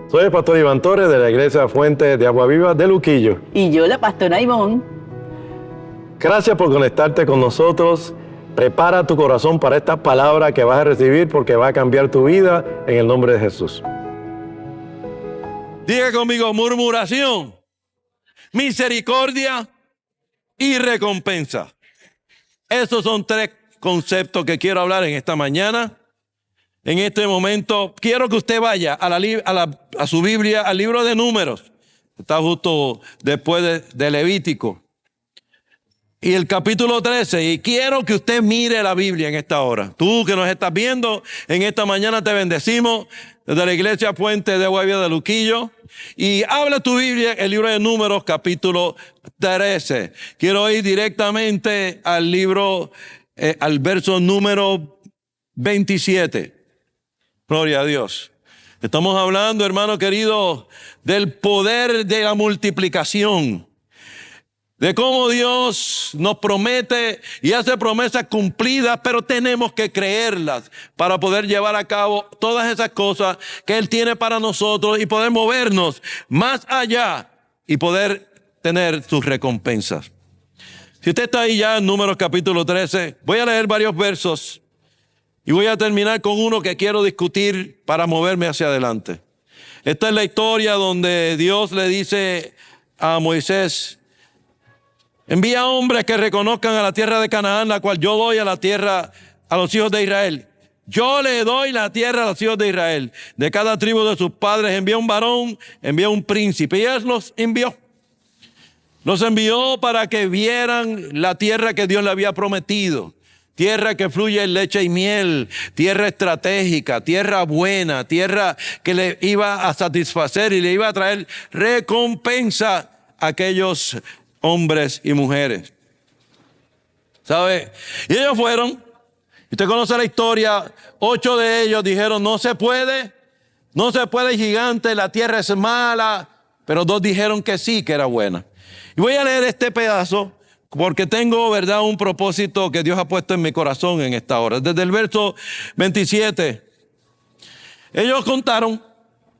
Soy el pastor Iván Torres de la Iglesia Fuente de Agua Viva de Luquillo. Y yo, la pastora Ivonne. Gracias por conectarte con nosotros. Prepara tu corazón para esta palabra que vas a recibir porque va a cambiar tu vida en el nombre de Jesús. Diga conmigo: murmuración, misericordia y recompensa. Esos son tres conceptos que quiero hablar en esta mañana. En este momento quiero que usted vaya a su Biblia, al libro de Números. Está justo después de Levítico. Y el capítulo 13. Y quiero que usted mire la Biblia en esta hora. Tú que nos estás viendo, en esta mañana te bendecimos desde la Iglesia Fuente de Agua Viva de Luquillo. Y habla tu Biblia, el libro de Números, capítulo 13. Quiero ir directamente al libro, al verso número 27. Gloria a Dios. Estamos hablando, hermano querido, del poder de la multiplicación. De cómo Dios nos promete y hace promesas cumplidas, pero tenemos que creerlas para poder llevar a cabo todas esas cosas que Él tiene para nosotros y poder movernos más allá y poder tener sus recompensas. Si usted está ahí ya en Números capítulo 13, voy a leer varios versos y voy a terminar con uno que quiero discutir para moverme hacia adelante. Esta es la historia donde Dios le dice a Moisés: envía hombres que reconozcan a la tierra de Canaán, la cual yo doy a la tierra a los hijos de Israel. Yo le doy la tierra a los hijos de Israel. De cada tribu de sus padres envía un varón, envía un príncipe. Y Él los envió. Los envió para que vieran la tierra que Dios le había prometido. Tierra que fluye en leche y miel, tierra estratégica, tierra buena, tierra que le iba a satisfacer y le iba a traer recompensa a aquellos hombres y mujeres. ¿Sabe? Y ellos fueron. Usted conoce la historia. 8 de ellos dijeron: no se puede, gigante, la tierra es mala. Pero 2 dijeron que sí, que era buena. Y voy a leer este pedazo porque tengo, ¿verdad?, un propósito que Dios ha puesto en mi corazón en esta hora. Desde el verso 27. Ellos contaron,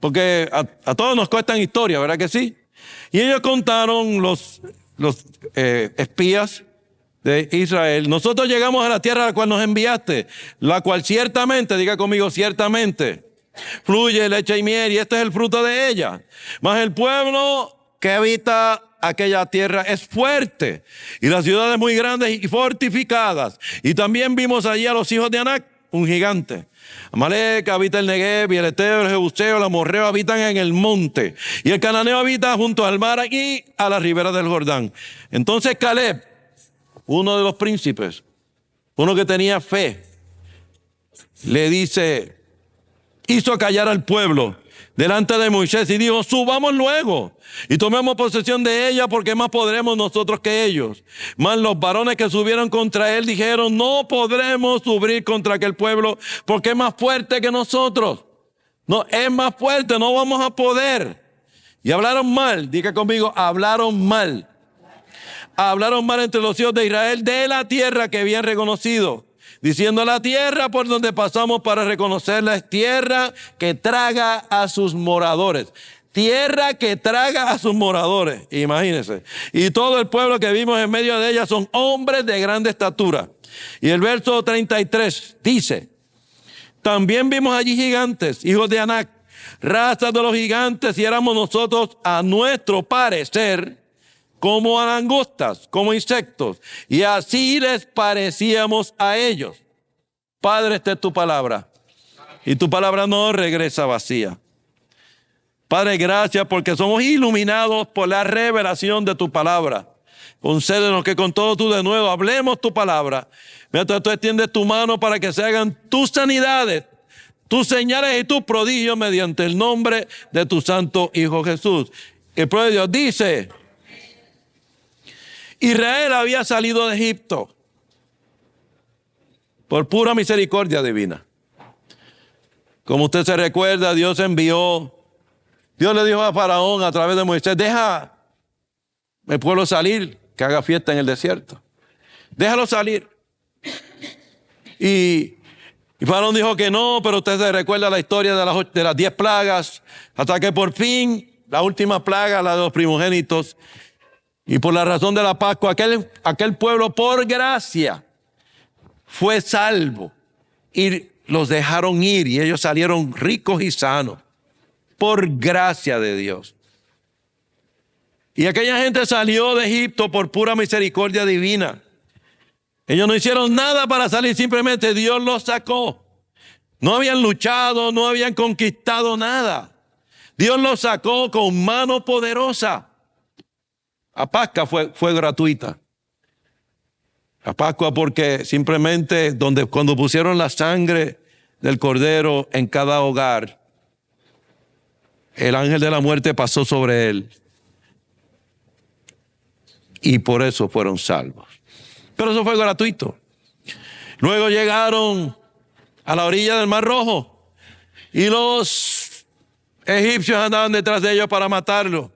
porque a todos nos cuentan historias, ¿verdad que sí? Y ellos contaron, los espías de Israel: nosotros llegamos a la tierra a la cual nos enviaste, la cual ciertamente, diga conmigo, ciertamente, fluye leche y miel, y este es el fruto de ella. Mas el pueblo que habita aquella tierra es fuerte, y las ciudades muy grandes y fortificadas. Y también vimos allí a los hijos de Anac, un gigante. Amalek habita el Negev, y el Eteo, el Jebuseo, el Amorreo habitan en el monte, y el Cananeo habita junto al mar y a la ribera del Jordán. Entonces Caleb, uno de los príncipes, uno que tenía fe, le dice, hizo callar al pueblo delante de Moisés y dijo: subamos luego y tomemos posesión de ella, porque más podremos nosotros que ellos. Mas los varones que subieron contra él dijeron: no podremos subir contra aquel pueblo, porque es más fuerte que nosotros. No, es más fuerte, no vamos a poder. Y hablaron mal, diga conmigo, hablaron mal. Hablaron mal entre los hijos de Israel de la tierra que habían reconocido, diciendo: la tierra por donde pasamos para reconocerla es tierra que traga a sus moradores. Tierra que traga a sus moradores, imagínense. Y todo el pueblo que vimos en medio de ella son hombres de grande estatura. Y el verso 33 dice: también vimos allí gigantes, hijos de Anac, razas de los gigantes, y éramos nosotros a nuestro parecer como a langostas, como insectos, y así les parecíamos a ellos. Padre, esta es tu palabra, y tu palabra no regresa vacía. Padre, gracias porque somos iluminados por la revelación de tu palabra. Concédenos que con todo tú de nuevo hablemos tu palabra. Mientras tú extiendes tu mano para que se hagan tus sanidades, tus señales y tus prodigios mediante el nombre de tu santo Hijo Jesús. El pueblo de Dios dice: Israel había salido de Egipto por pura misericordia divina. Como usted se recuerda, Dios le dijo a Faraón a través de Moisés: deja el pueblo salir, que haga fiesta en el desierto. Déjalo salir. Y Y Faraón dijo que no, pero usted se recuerda la historia de las 10 plagas, hasta que por fin la última plaga, la de los primogénitos, y por la razón de la Pascua, aquel pueblo por gracia fue salvo y los dejaron ir y ellos salieron ricos y sanos por gracia de Dios. Y aquella gente salió de Egipto por pura misericordia divina. Ellos no hicieron nada para salir, simplemente Dios los sacó. No habían luchado, no habían conquistado nada. Dios los sacó con mano poderosa. La Pascua fue gratuita. La Pascua porque simplemente cuando pusieron la sangre del cordero en cada hogar, el ángel de la muerte pasó sobre él. Y por eso fueron salvos. Pero eso fue gratuito. Luego llegaron a la orilla del Mar Rojo y los egipcios andaban detrás de ellos para matarlos.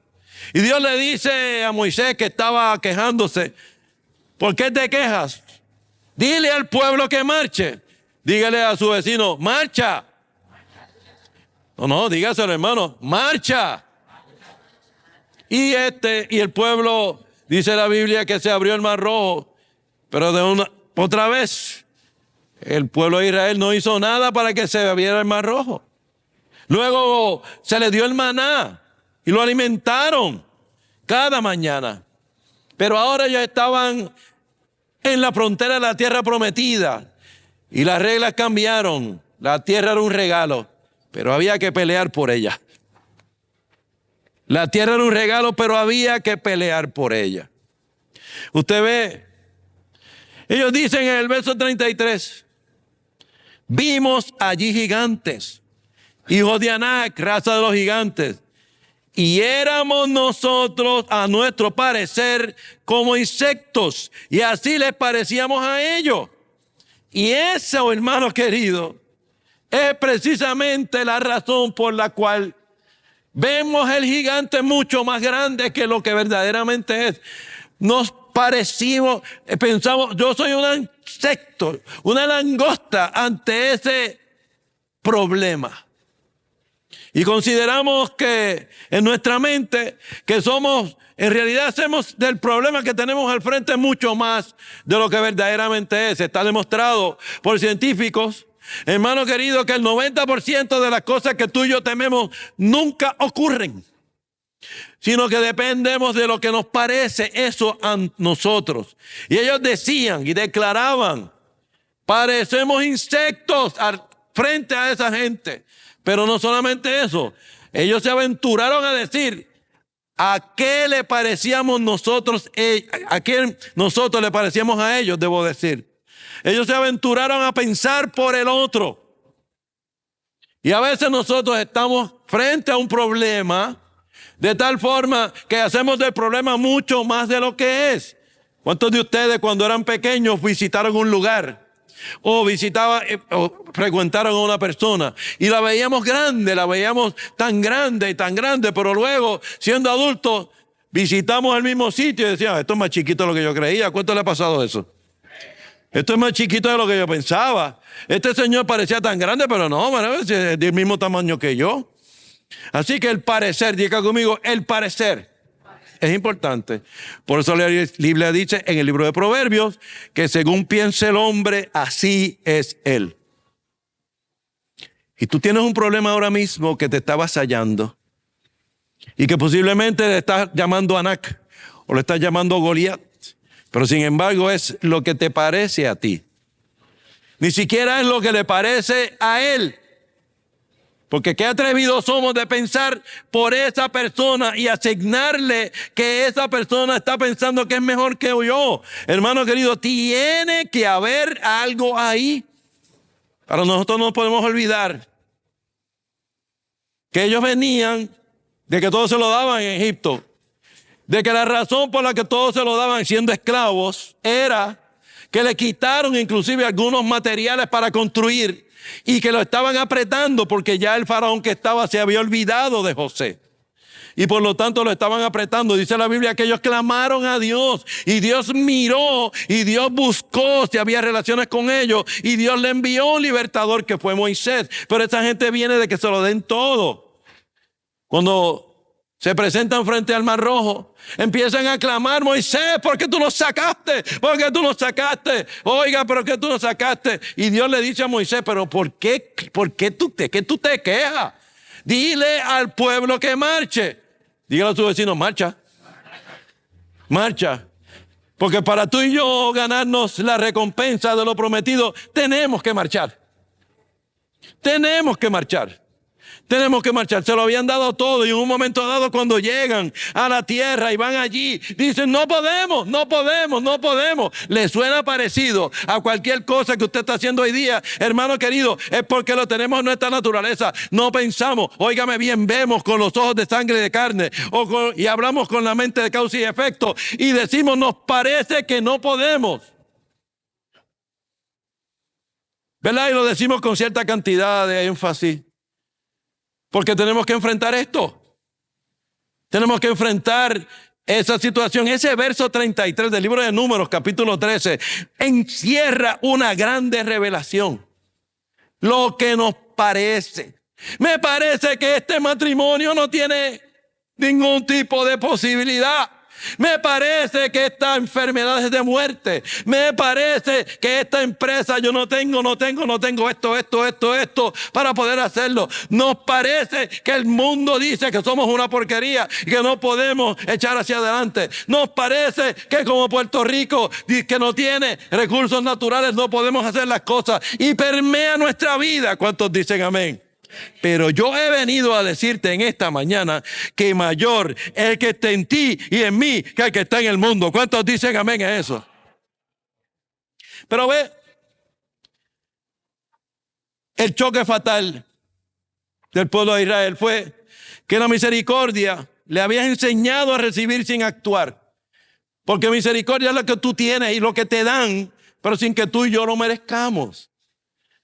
Y Dios le dice a Moisés, que estaba quejándose: ¿por qué te quejas? Dile al pueblo que marche. Dígale a su vecino: marcha. No, dígaselo, hermano: marcha. Y el pueblo, dice la Biblia, que se abrió el Mar Rojo. Pero otra vez, el pueblo de Israel no hizo nada para que se abriera el Mar Rojo. Luego se le dio el maná y lo alimentaron cada mañana. Pero ahora ya estaban en la frontera de la tierra prometida y las reglas cambiaron. La tierra era un regalo, pero había que pelear por ella. La tierra era un regalo, pero había que pelear por ella. Usted ve, ellos dicen en el verso 33, vimos allí gigantes, hijos de Anac, raza de los gigantes, y éramos nosotros, a nuestro parecer, como insectos, y así les parecíamos a ellos. Y eso, hermanos queridos, es precisamente la razón por la cual vemos el gigante mucho más grande que lo que verdaderamente es. Nos parecimos, pensamos, yo soy un insecto, una langosta ante ese problema. Y consideramos que en nuestra mente que en realidad hacemos del problema que tenemos al frente mucho más de lo que verdaderamente es. Está demostrado por científicos, hermano querido, que el 90% de las cosas que tú y yo tememos nunca ocurren, sino que dependemos de lo que nos parece eso a nosotros. Y ellos decían y declaraban: parecemos insectos frente a esa gente. Pero no solamente eso, ellos se aventuraron a decir: ¿a qué le parecíamos nosotros? ¿A qué nosotros le parecíamos a ellos? Debo decir. Ellos se aventuraron a pensar por el otro. Y a veces nosotros estamos frente a un problema de tal forma que hacemos del problema mucho más de lo que es. ¿Cuántos de ustedes cuando eran pequeños visitaron un lugar o frecuentaron a una persona y la veíamos grande, la veíamos tan grande y tan grande, pero luego siendo adultos visitamos el mismo sitio y decíamos: esto es más chiquito de lo que yo creía? ¿Cuánto le ha pasado eso? Esto es más chiquito de lo que yo pensaba. Este señor parecía tan grande, pero no, es del mismo tamaño que yo. Así que el parecer, diga conmigo, el parecer es importante. Por eso la Biblia dice en el libro de Proverbios que según piense el hombre, así es él. Y tú tienes un problema ahora mismo que te está avasallando y que posiblemente le estás llamando Anac o le estás llamando Goliat, pero sin embargo es lo que te parece a ti. Ni siquiera es lo que le parece a él. Porque qué atrevidos somos de pensar por esa persona y asignarle que esa persona está pensando que es mejor que yo. Hermano querido, tiene que haber algo ahí. Pero nosotros no podemos olvidar que ellos venían de que todo se lo daban en Egipto. De que la razón por la que todo se lo daban siendo esclavos era que le quitaron inclusive algunos materiales para construir. Y que lo estaban apretando porque ya el faraón que estaba se había olvidado de José. y por lo tanto lo estaban apretando. Dice la Biblia que ellos clamaron a Dios y Dios miró y Dios buscó si había relaciones con ellos y Dios le envió un libertador que fue Moisés. Pero esa gente viene de que se lo den todo. Cuando se presentan frente al Mar Rojo, empiezan a clamar: Moisés, ¿por qué tú nos sacaste? ¿Por qué tú nos sacaste? Oiga, ¿pero qué tú nos sacaste? Y Dios le dice a Moisés: ¿pero por qué tú te quejas? Dile al pueblo que marche. Dígale a su vecino: marcha. Marcha. Porque para tú y yo ganarnos la recompensa de lo prometido, tenemos que marchar. Tenemos que marchar. Tenemos que marchar. Se lo habían dado todo y en un momento dado, cuando llegan a la tierra y van allí, dicen: no podemos, no podemos, no podemos. ¿Le suena parecido a cualquier cosa que usted está haciendo hoy día? Hermano querido, es porque lo tenemos en nuestra naturaleza. No pensamos, óigame bien, vemos con los ojos de sangre y de carne y hablamos con la mente de causa y efecto y decimos: nos parece que no podemos. ¿Verdad? Y lo decimos con cierta cantidad de énfasis. Porque tenemos que enfrentar esto. Tenemos que enfrentar esa situación. Ese verso 33 del libro de Números, capítulo 13, encierra una grande revelación. Lo que nos parece. Me parece que este matrimonio no tiene ningún tipo de posibilidad. Me parece que esta enfermedad es de muerte. Me parece que esta empresa yo no tengo esto para poder hacerlo. Nos parece que el mundo dice que somos una porquería y que no podemos echar hacia adelante. Nos parece que como Puerto Rico, que no tiene recursos naturales, no podemos hacer las cosas y permea nuestra vida. ¿Cuántos dicen amén? Pero yo he venido a decirte en esta mañana que mayor es el que está en ti y en mí que el que está en el mundo. ¿Cuántos dicen amén a eso? Pero ve, el choque fatal del pueblo de Israel fue que la misericordia le habías enseñado a recibir sin actuar. Porque misericordia es lo que tú tienes y lo que te dan, pero sin que tú y yo lo merezcamos.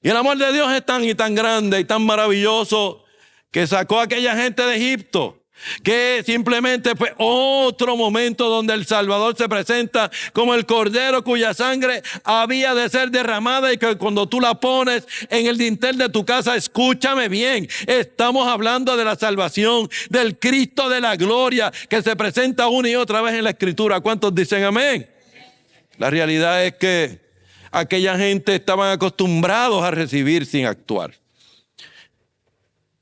Y el amor de Dios es tan y tan grande y tan maravilloso que sacó a aquella gente de Egipto, que simplemente fue otro momento donde el Salvador se presenta como el Cordero cuya sangre había de ser derramada y que cuando tú la pones en el dintel de tu casa, escúchame bien, estamos hablando de la salvación del Cristo de la gloria que se presenta una y otra vez en la Escritura. ¿Cuántos dicen amén? La realidad es que aquella gente estaban acostumbrados a recibir sin actuar.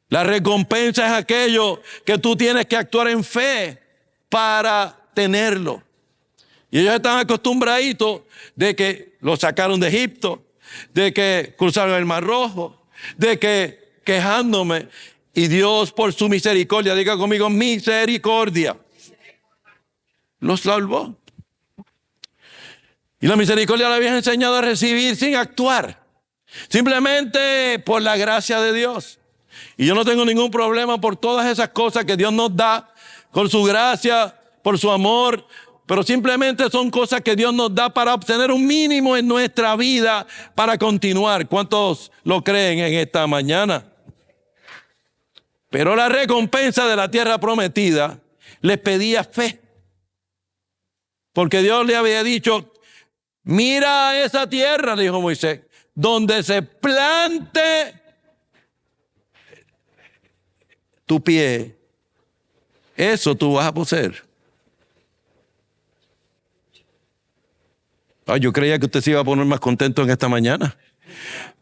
La recompensa es aquello que tú tienes que actuar en fe para tenerlo. Y ellos estaban acostumbraditos de que los sacaron de Egipto, de que cruzaron el Mar Rojo, de que quejándome. Y Dios, por su misericordia, diga conmigo: misericordia, los salvó. Y la misericordia la habías enseñado a recibir sin actuar, simplemente por la gracia de Dios. Y yo no tengo ningún problema por todas esas cosas que Dios nos da, por su gracia, por su amor, pero simplemente son cosas que Dios nos da para obtener un mínimo en nuestra vida para continuar. ¿Cuántos lo creen en esta mañana? Pero la recompensa de la tierra prometida les pedía fe, porque Dios le había dicho: mira esa tierra, dijo Moisés, donde se plante tu pie, eso tú vas a poseer. Yo creía que usted se iba a poner más contento en esta mañana,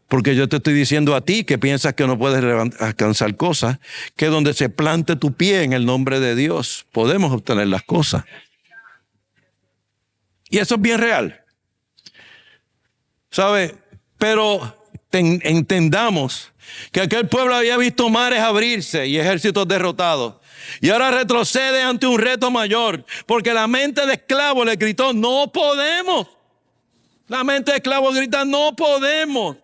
porque yo te estoy diciendo a ti que piensas que no puedes alcanzar cosas, que donde se plante tu pie en el nombre de Dios, podemos obtener las cosas. Y eso es bien real. ¿Sabe? Pero entendamos que aquel pueblo había visto mares abrirse y ejércitos derrotados. Y ahora retrocede ante un reto mayor, porque la mente de esclavo le gritó: no podemos. La mente de esclavo grita: no podemos.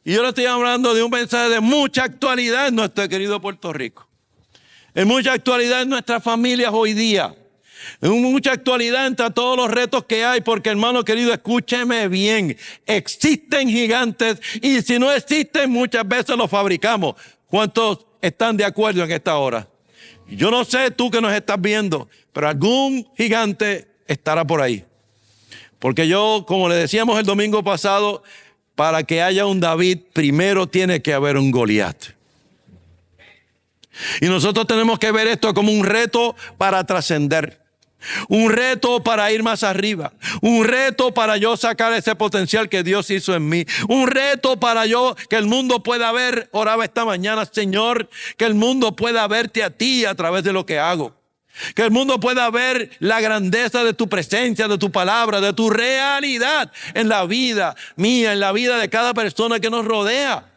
Y yo le estoy hablando de un mensaje de mucha actualidad en nuestro querido Puerto Rico. En mucha actualidad en nuestras familias hoy día. En mucha actualidad entre todos los retos que hay, porque hermano querido, escúcheme bien, existen gigantes y si no existen muchas veces los fabricamos. ¿Cuántos están de acuerdo en esta hora? Yo no sé tú que nos estás viendo, pero algún gigante estará por ahí. Porque yo, como le decíamos el domingo pasado, para que haya un David, primero tiene que haber un Goliat. Y nosotros tenemos que ver esto como un reto para trascender. Un reto para ir más arriba. Un reto para yo sacar ese potencial que Dios hizo en mí. Un reto para yo que el mundo pueda ver. Oraba esta mañana, Señor, que el mundo pueda verte a ti a través de lo que hago. Que el mundo pueda ver la grandeza de tu presencia, de tu palabra, de tu realidad en la vida mía, en la vida de cada persona que nos rodea.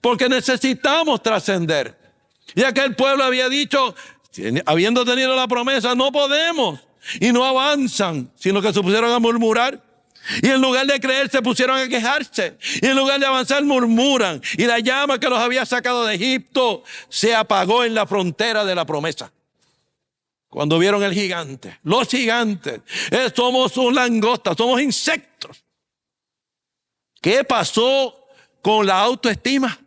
Porque necesitamos trascender. Y aquel pueblo había dicho, habiendo tenido la promesa, no podemos. Y no avanzan, sino que se pusieron a murmurar. Y en lugar de creer, se pusieron a quejarse. Y en lugar de avanzar, murmuran. Y la llama que los había sacado de Egipto se apagó en la frontera de la promesa. Cuando vieron el gigante, los gigantes, somos un langosta, somos insectos. ¿Qué pasó con la autoestima?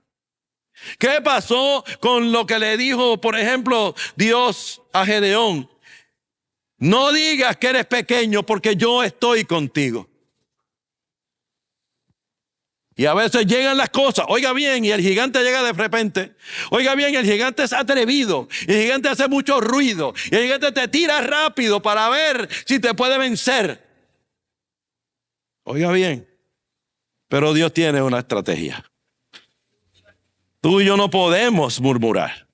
¿Qué pasó con lo que le dijo, por ejemplo, Dios a Gedeón? No digas que eres pequeño porque yo estoy contigo. Y a veces llegan las cosas, oiga bien, y el gigante llega de repente. Oiga bien, el gigante es atrevido, y el gigante hace mucho ruido, y el gigante te tira rápido para ver si te puede vencer. Oiga bien, pero Dios tiene una estrategia. Tú y yo no podemos murmurar.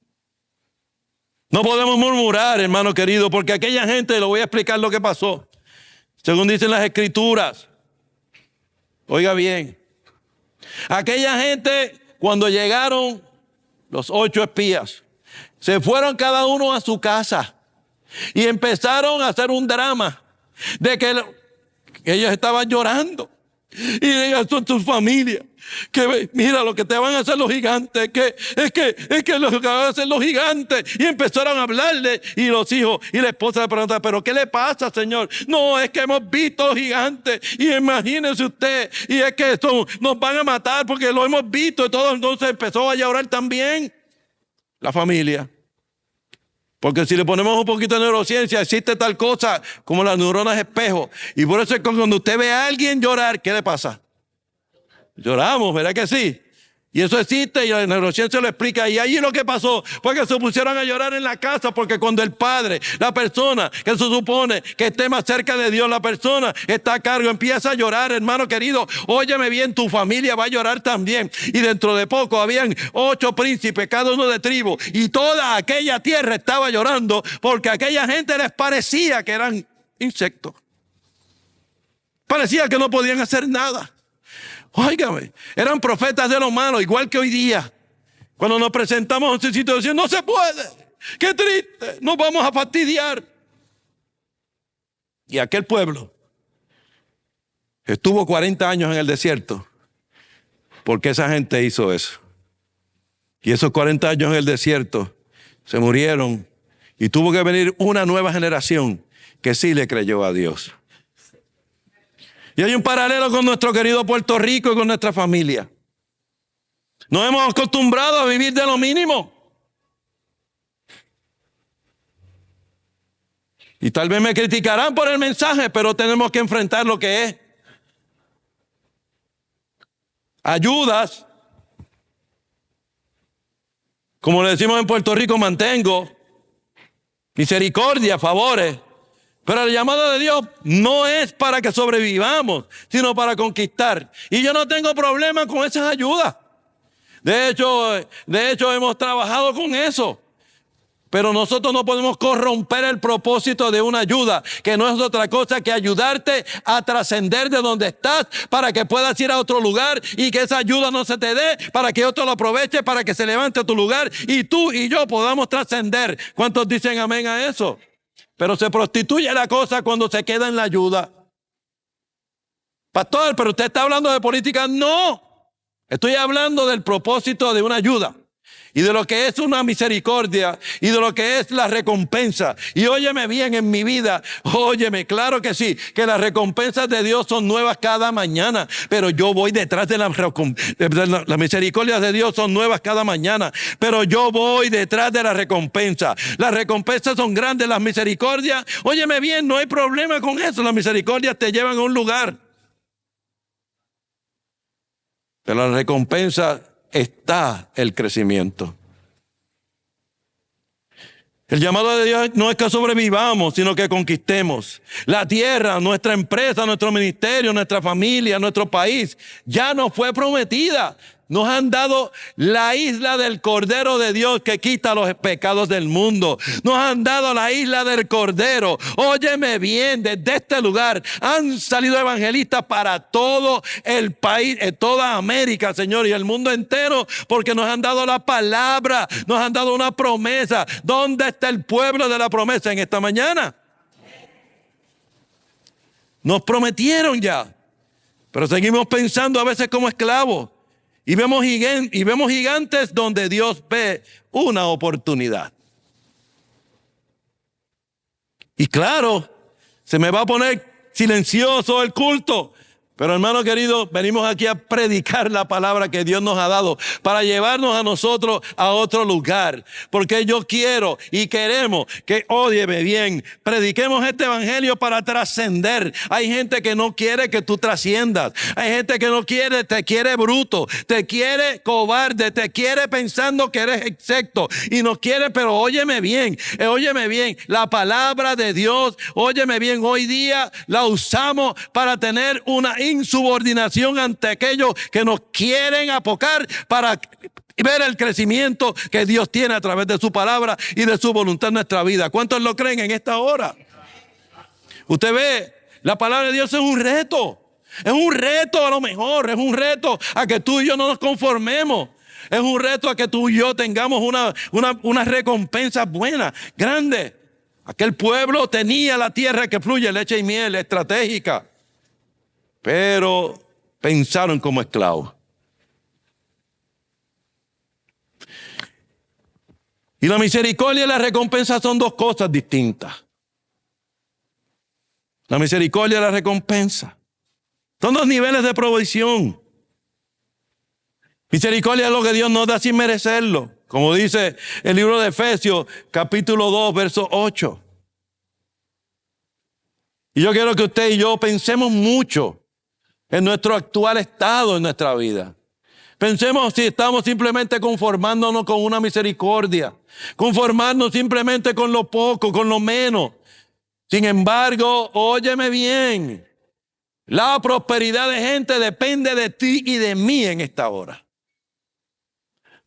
No podemos murmurar, hermano querido, porque aquella gente, le voy a explicar lo que pasó. Según dicen las Escrituras, oiga bien, aquella gente, cuando llegaron los 8 espías, se fueron cada uno a su casa y empezaron a hacer un drama de que ellos estaban llorando. Y digan a tu familia que mira lo que te van a hacer los gigantes, es que lo que van a hacer los gigantes. Y empezaron a hablarle, y los hijos y la esposa le preguntaron, pero ¿qué le pasa, Señor? No, es que hemos visto los gigantes, y imagínense usted, y es que esto nos van a matar porque lo hemos visto. Y todo, entonces empezó a llorar también la familia. Porque si le ponemos un poquito de neurociencia, existe tal cosa como las neuronas espejo. Y por eso es que cuando usted ve a alguien llorar, ¿qué le pasa? Lloramos, ¿verdad que sí? Y eso existe y la neurociencia lo explica. Y allí lo que pasó fue que se pusieron a llorar en la casa, porque cuando el padre, la persona que se supone que esté más cerca de Dios, la persona que está a cargo, empieza a llorar, hermano querido, óyeme bien, tu familia va a llorar también. Y dentro de poco habían 8 príncipes, cada uno de tribu, y toda aquella tierra estaba llorando porque a aquella gente les parecía que eran insectos. Parecía que no podían hacer nada. Óigame, eran profetas de lo malo, igual que hoy día. Cuando nos presentamos en esa situación, no se puede. Qué triste, nos vamos a fastidiar. Y aquel pueblo estuvo 40 años en el desierto porque esa gente hizo eso. Y esos 40 años en el desierto se murieron y tuvo que venir una nueva generación que sí le creyó a Dios. Y hay un paralelo con nuestro querido Puerto Rico y con nuestra familia. Nos hemos acostumbrado a vivir de lo mínimo. Y tal vez me criticarán por el mensaje, pero tenemos que enfrentar lo que es. Ayudas, como le decimos en Puerto Rico, mantengo. Misericordia, favores. Pero el llamado de Dios no es para que sobrevivamos, sino para conquistar. Y yo no tengo problema con esas ayudas. De hecho hemos trabajado con eso. Pero nosotros no podemos corromper el propósito de una ayuda, que no es otra cosa que ayudarte a trascender de donde estás para que puedas ir a otro lugar y que esa ayuda no se te dé, para que otro lo aproveche, para que se levante a tu lugar y tú y yo podamos trascender. ¿Cuántos dicen amén a eso? Pero se prostituye la cosa cuando se queda en la ayuda. Pastor, pero usted está hablando de política. No, estoy hablando del propósito de una ayuda. y de lo que es una misericordia y de lo que es la recompensa. Y óyeme bien, en mi vida, óyeme, claro que sí, que las recompensas de Dios son nuevas cada mañana, pero yo voy detrás de las misericordias de Dios son nuevas cada mañana, pero yo voy detrás de la recompensa. Las recompensas son grandes, las misericordias, óyeme bien, no hay problema con eso, las misericordias te llevan a un lugar. Pero la recompensa está el crecimiento. El llamado de Dios no es que sobrevivamos, sino que conquistemos. La tierra, nuestra empresa, nuestro ministerio, nuestra familia, nuestro país, ya nos fue prometida. Nos han dado la isla del Cordero de Dios que quita los pecados del mundo. Nos han dado la isla del Cordero. Óyeme bien, desde este lugar han salido evangelistas para todo el país, toda América, Señor, y el mundo entero, porque nos han dado la palabra, nos han dado una promesa. ¿Dónde está el pueblo de la promesa en esta mañana? Nos prometieron ya, pero seguimos pensando a veces como esclavos. Y vemos gigantes donde Dios ve una oportunidad. Y claro, se me va a poner silencioso el culto. Pero hermano querido, venimos aquí a predicar la palabra que Dios nos ha dado para llevarnos a nosotros a otro lugar. Porque yo quiero y queremos que, óyeme bien, prediquemos este evangelio para trascender. Hay gente que no quiere que tú trasciendas. Hay gente que no quiere, te quiere bruto, te quiere cobarde, te quiere pensando que eres excepto y no quiere, pero óyeme bien, la palabra de Dios, óyeme bien, hoy día la usamos para tener una insubordinación ante aquellos que nos quieren apocar para ver el crecimiento que Dios tiene a través de su palabra y de su voluntad en nuestra vida. ¿Cuántos lo creen en esta hora? Usted ve, la palabra de Dios es un reto. Es un reto a lo mejor, es un reto a que tú y yo no nos conformemos. Es un reto a que tú y yo tengamos una recompensa buena, grande. Aquel pueblo tenía la tierra que fluye leche y miel, estratégica. Pero pensaron como esclavos. Y la misericordia y la recompensa son dos cosas distintas. La misericordia y la recompensa son dos niveles de provisión. Misericordia es lo que Dios nos da sin merecerlo, como dice el libro de Efesios, capítulo 2, verso 8. Y yo quiero que usted y yo pensemos mucho en nuestro actual estado en nuestra vida. Pensemos si estamos simplemente conformándonos con una misericordia, conformarnos simplemente con lo poco, con lo menos. Sin embargo, óyeme bien, la prosperidad de gente depende de ti y de mí en esta hora.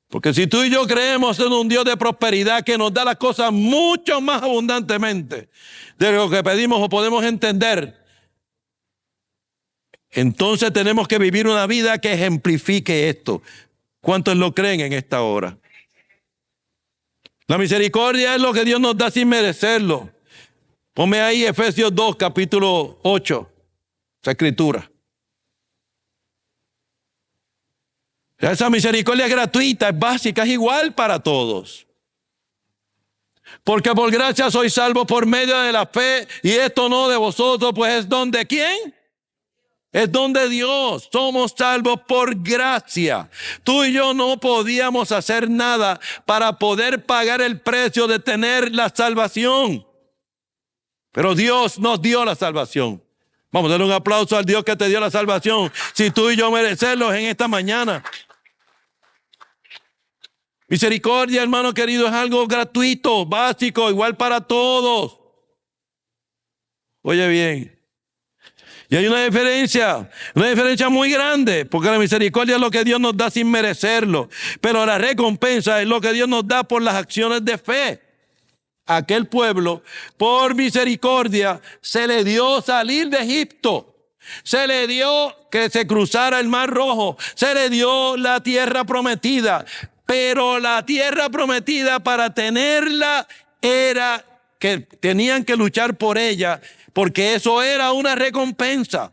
Porque si tú y yo creemos en un Dios de prosperidad que nos da las cosas mucho más abundantemente de lo que pedimos o podemos entender, entonces tenemos que vivir una vida que ejemplifique esto. ¿Cuántos lo creen en esta hora? La misericordia es lo que Dios nos da sin merecerlo. Ponme ahí Efesios 2, capítulo 8, esa escritura. Esa misericordia es gratuita, es básica, es igual para todos. Porque por gracia sois salvos por medio de la fe, y esto no de vosotros, pues es don de ¿quién? Es don de Dios. Somos salvos por gracia. Tú y yo no podíamos hacer nada para poder pagar el precio de tener la salvación. Pero Dios nos dio la salvación. Vamos a darle un aplauso al Dios que te dio la salvación. Si tú y yo merecerlos en esta mañana. Misericordia, hermano querido, es algo gratuito, básico, igual para todos. Oye bien. Y hay una diferencia muy grande, porque la misericordia es lo que Dios nos da sin merecerlo, pero la recompensa es lo que Dios nos da por las acciones de fe. Aquel pueblo, por misericordia, se le dio salir de Egipto, se le dio que se cruzara el Mar Rojo, se le dio la tierra prometida, pero la tierra prometida para tenerla era que tenían que luchar por ella, porque eso era una recompensa.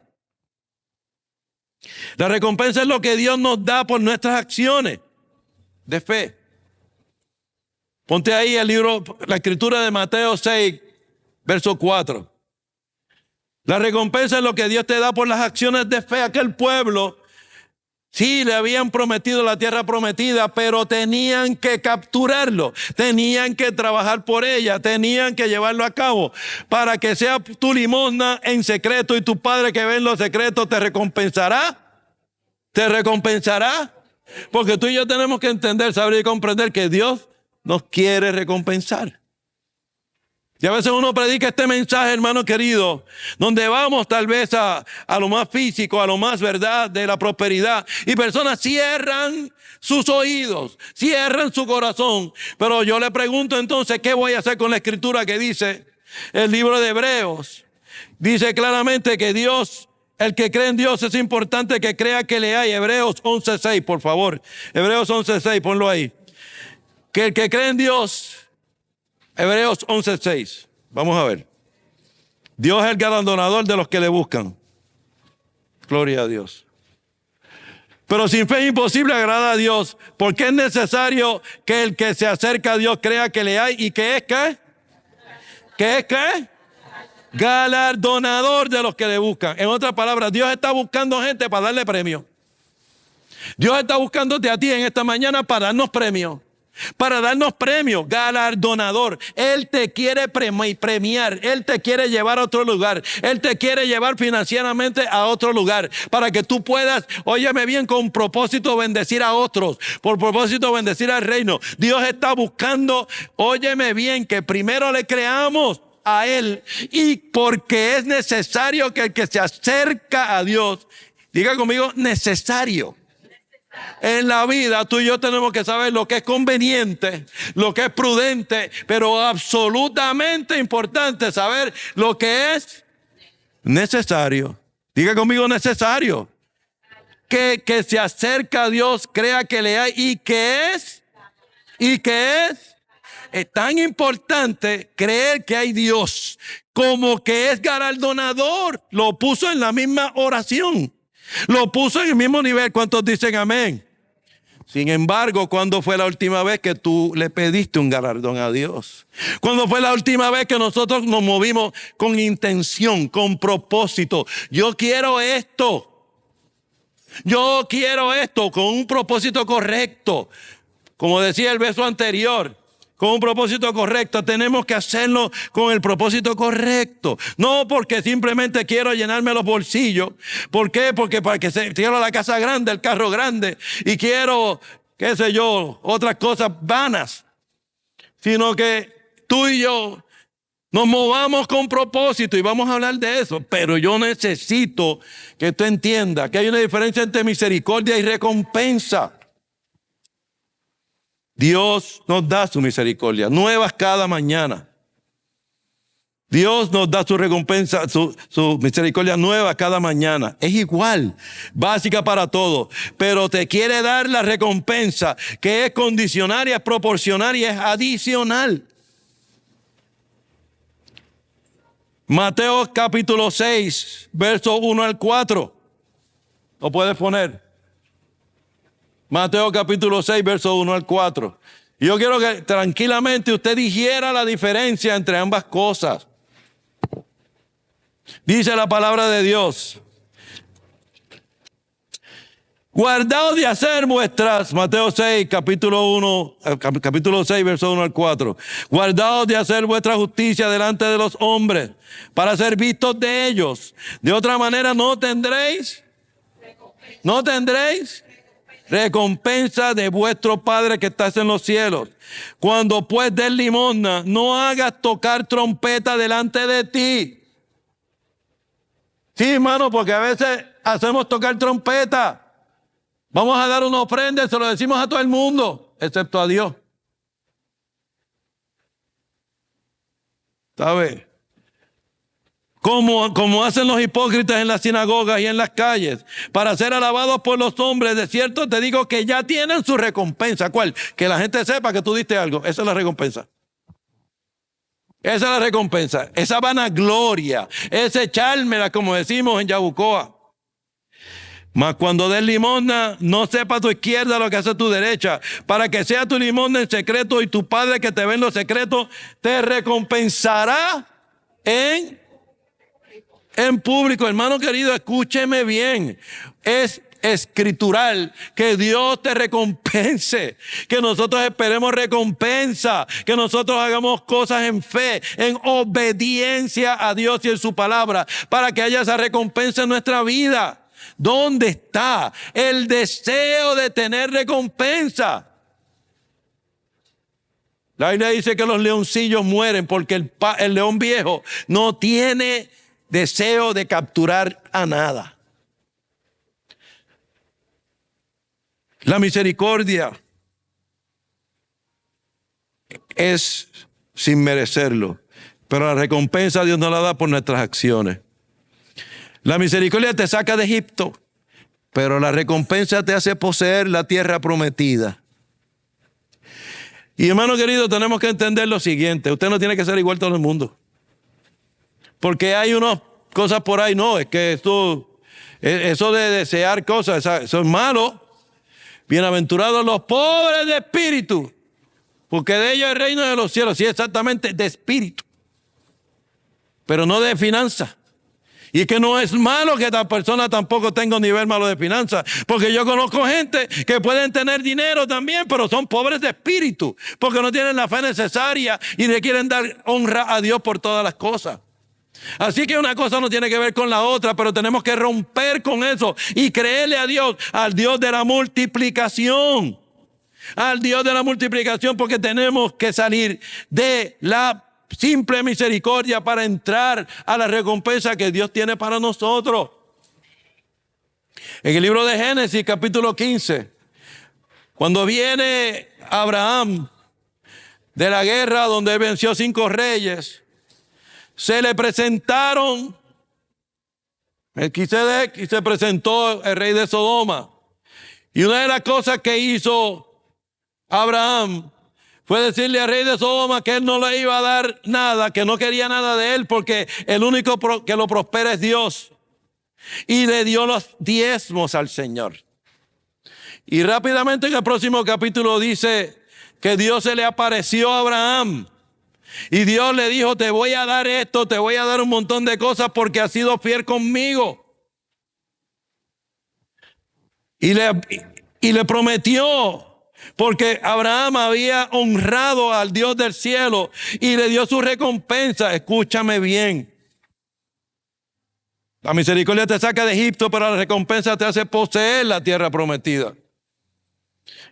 La recompensa es lo que Dios nos da por nuestras acciones de fe. Ponte ahí el libro, la escritura de Mateo 6, verso 4. La recompensa es lo que Dios te da por las acciones de fe. Aquel pueblo, sí, le habían prometido la tierra prometida, pero tenían que capturarlo, tenían que trabajar por ella, tenían que llevarlo a cabo para que sea tu limosna en secreto y tu Padre que ve en los secretos te recompensará. ¿Te recompensará? Porque tú y yo tenemos que entender, saber y comprender que Dios nos quiere recompensar. Y a veces uno predica este mensaje, hermano querido, donde vamos tal vez a lo más físico, a lo más verdad de la prosperidad. Y personas cierran sus oídos, cierran su corazón. Pero yo le pregunto entonces, ¿qué voy a hacer con la escritura que dice el libro de Hebreos? Dice claramente que Dios, el que cree en Dios, es importante que crea que le hay. Hebreos 11:6, por favor. Hebreos 11:6, ponlo ahí. Que el que cree en Dios... Hebreos 11:6. Vamos a ver. Dios es el galardonador de los que le buscan. Gloria a Dios. Pero sin fe es imposible agradar a Dios, porque es necesario que el que se acerca a Dios crea que le hay y que es ¿qué? ¿Qué es qué? Galardonador de los que le buscan. En otras palabras, Dios está buscando gente para darle premio. Dios está buscándote a ti en esta mañana para darnos premio. Para darnos premios, galardonador. Él te quiere premiar, Él te quiere llevar a otro lugar, Él te quiere llevar financieramente a otro lugar, para que tú puedas, óyeme bien, con propósito bendecir a otros, por propósito bendecir al reino. Dios está buscando, óyeme bien, que primero le creamos a Él, y porque es necesario que el que se acerca a Dios, diga conmigo, necesario. En la vida tú y yo tenemos que saber lo que es conveniente, lo que es prudente, pero absolutamente importante saber lo que es necesario. Diga conmigo, necesario. Que se acerca a Dios, crea que le hay y que es tan importante creer que hay Dios como que es galardonador. Lo puso en la misma oración. Lo puso en el mismo nivel. ¿Cuántos dicen amén? Sin embargo, ¿cuándo fue la última vez que tú le pediste un galardón a Dios? ¿Cuándo fue la última vez que nosotros nos movimos con intención, con propósito? Yo quiero esto. Yo quiero esto con un propósito correcto. Como decía el verso anterior, con un propósito correcto. Tenemos que hacerlo con el propósito correcto. No porque simplemente quiero llenarme los bolsillos. ¿Por qué? Porque para que quiero la casa grande, el carro grande y quiero, qué sé yo, otras cosas vanas. Sino que tú y yo nos movamos con propósito y vamos a hablar de eso. Pero yo necesito que tú entiendas que hay una diferencia entre misericordia y recompensa. Dios nos da su misericordia, nuevas cada mañana. Dios nos da su recompensa, su misericordia nueva cada mañana. Es igual, básica para todos, pero te quiere dar la recompensa que es condicionaria, es proporcional y es adicional. Mateo capítulo 6, versos 1 al 4. ¿Lo puedes poner? Mateo capítulo 6, versos 1 al 4. Y yo quiero que tranquilamente usted dijera la diferencia entre ambas cosas. Dice la palabra de Dios: guardaos de hacer vuestras, Mateo 6, capítulo 6, versos 1 al 4. Guardaos de hacer vuestra justicia delante de los hombres, para ser vistos de ellos. De otra manera no tendréis recompensa de vuestro Padre que estás en los cielos. Cuando pues des limosna, no hagas tocar trompeta delante de ti. Sí, hermano, porque a veces hacemos tocar trompeta. Vamos a dar una ofrenda y se lo decimos a todo el mundo, excepto a Dios. ¿Sabe? Como hacen los hipócritas en las sinagogas y en las calles, para ser alabados por los hombres. De cierto te digo que ya tienen su recompensa. ¿Cuál? Que la gente sepa que tú diste algo. Esa es la recompensa. Esa es la recompensa. Esa vanagloria, ese echármela, como decimos en Yabucoa. Mas cuando des limosna, no sepa tu izquierda lo que hace tu derecha, para que sea tu limosna en secreto, y tu Padre que te ve en lo secreto te recompensará en público. Hermano querido, escúcheme bien. Es escritural que Dios te recompense, que nosotros esperemos recompensa, que nosotros hagamos cosas en fe, en obediencia a Dios y en su palabra, para que haya esa recompensa en nuestra vida. ¿Dónde está el deseo de tener recompensa? La Biblia dice que los leoncillos mueren porque el león viejo no tiene deseo de capturar a nada. La misericordia es sin merecerlo, pero la recompensa Dios nos la da por nuestras acciones. La misericordia te saca de Egipto, pero la recompensa te hace poseer la tierra prometida. Y hermano querido, tenemos que entender lo siguiente: usted no tiene que ser igual a todo el mundo, porque hay unas cosas por ahí, no, es que eso de desear cosas, eso es malo. Bienaventurados los pobres de espíritu, porque de ellos es el reino de los cielos. Sí, exactamente, de espíritu, pero no de finanzas. Y es que no es malo que esta persona tampoco tenga un nivel malo de finanzas, porque yo conozco gente que pueden tener dinero también, pero son pobres de espíritu, porque no tienen la fe necesaria y le quieren dar honra a Dios por todas las cosas. Así que una cosa no tiene que ver con la otra, pero tenemos que romper con eso y creerle a Dios, al Dios de la multiplicación. Al Dios de la multiplicación, porque tenemos que salir de la simple misericordia para entrar a la recompensa que Dios tiene para nosotros. En el libro de Génesis, capítulo 15, cuando viene Abraham de la guerra donde venció 5 reyes, se le presentaron Melquisedec y se presentó el rey de Sodoma. Y una de las cosas que hizo Abraham fue decirle al rey de Sodoma que él no le iba a dar nada, que no quería nada de él, porque el único que lo prospera es Dios. Y le dio los diezmos al Señor. Y rápidamente en el próximo capítulo dice que Dios se le apareció a Abraham. Y Dios le dijo: te voy a dar esto, te voy a dar un montón de cosas porque has sido fiel conmigo. Y le prometió, porque Abraham había honrado al Dios del cielo y le dio su recompensa. Escúchame bien. La misericordia te saca de Egipto, pero la recompensa te hace poseer la tierra prometida.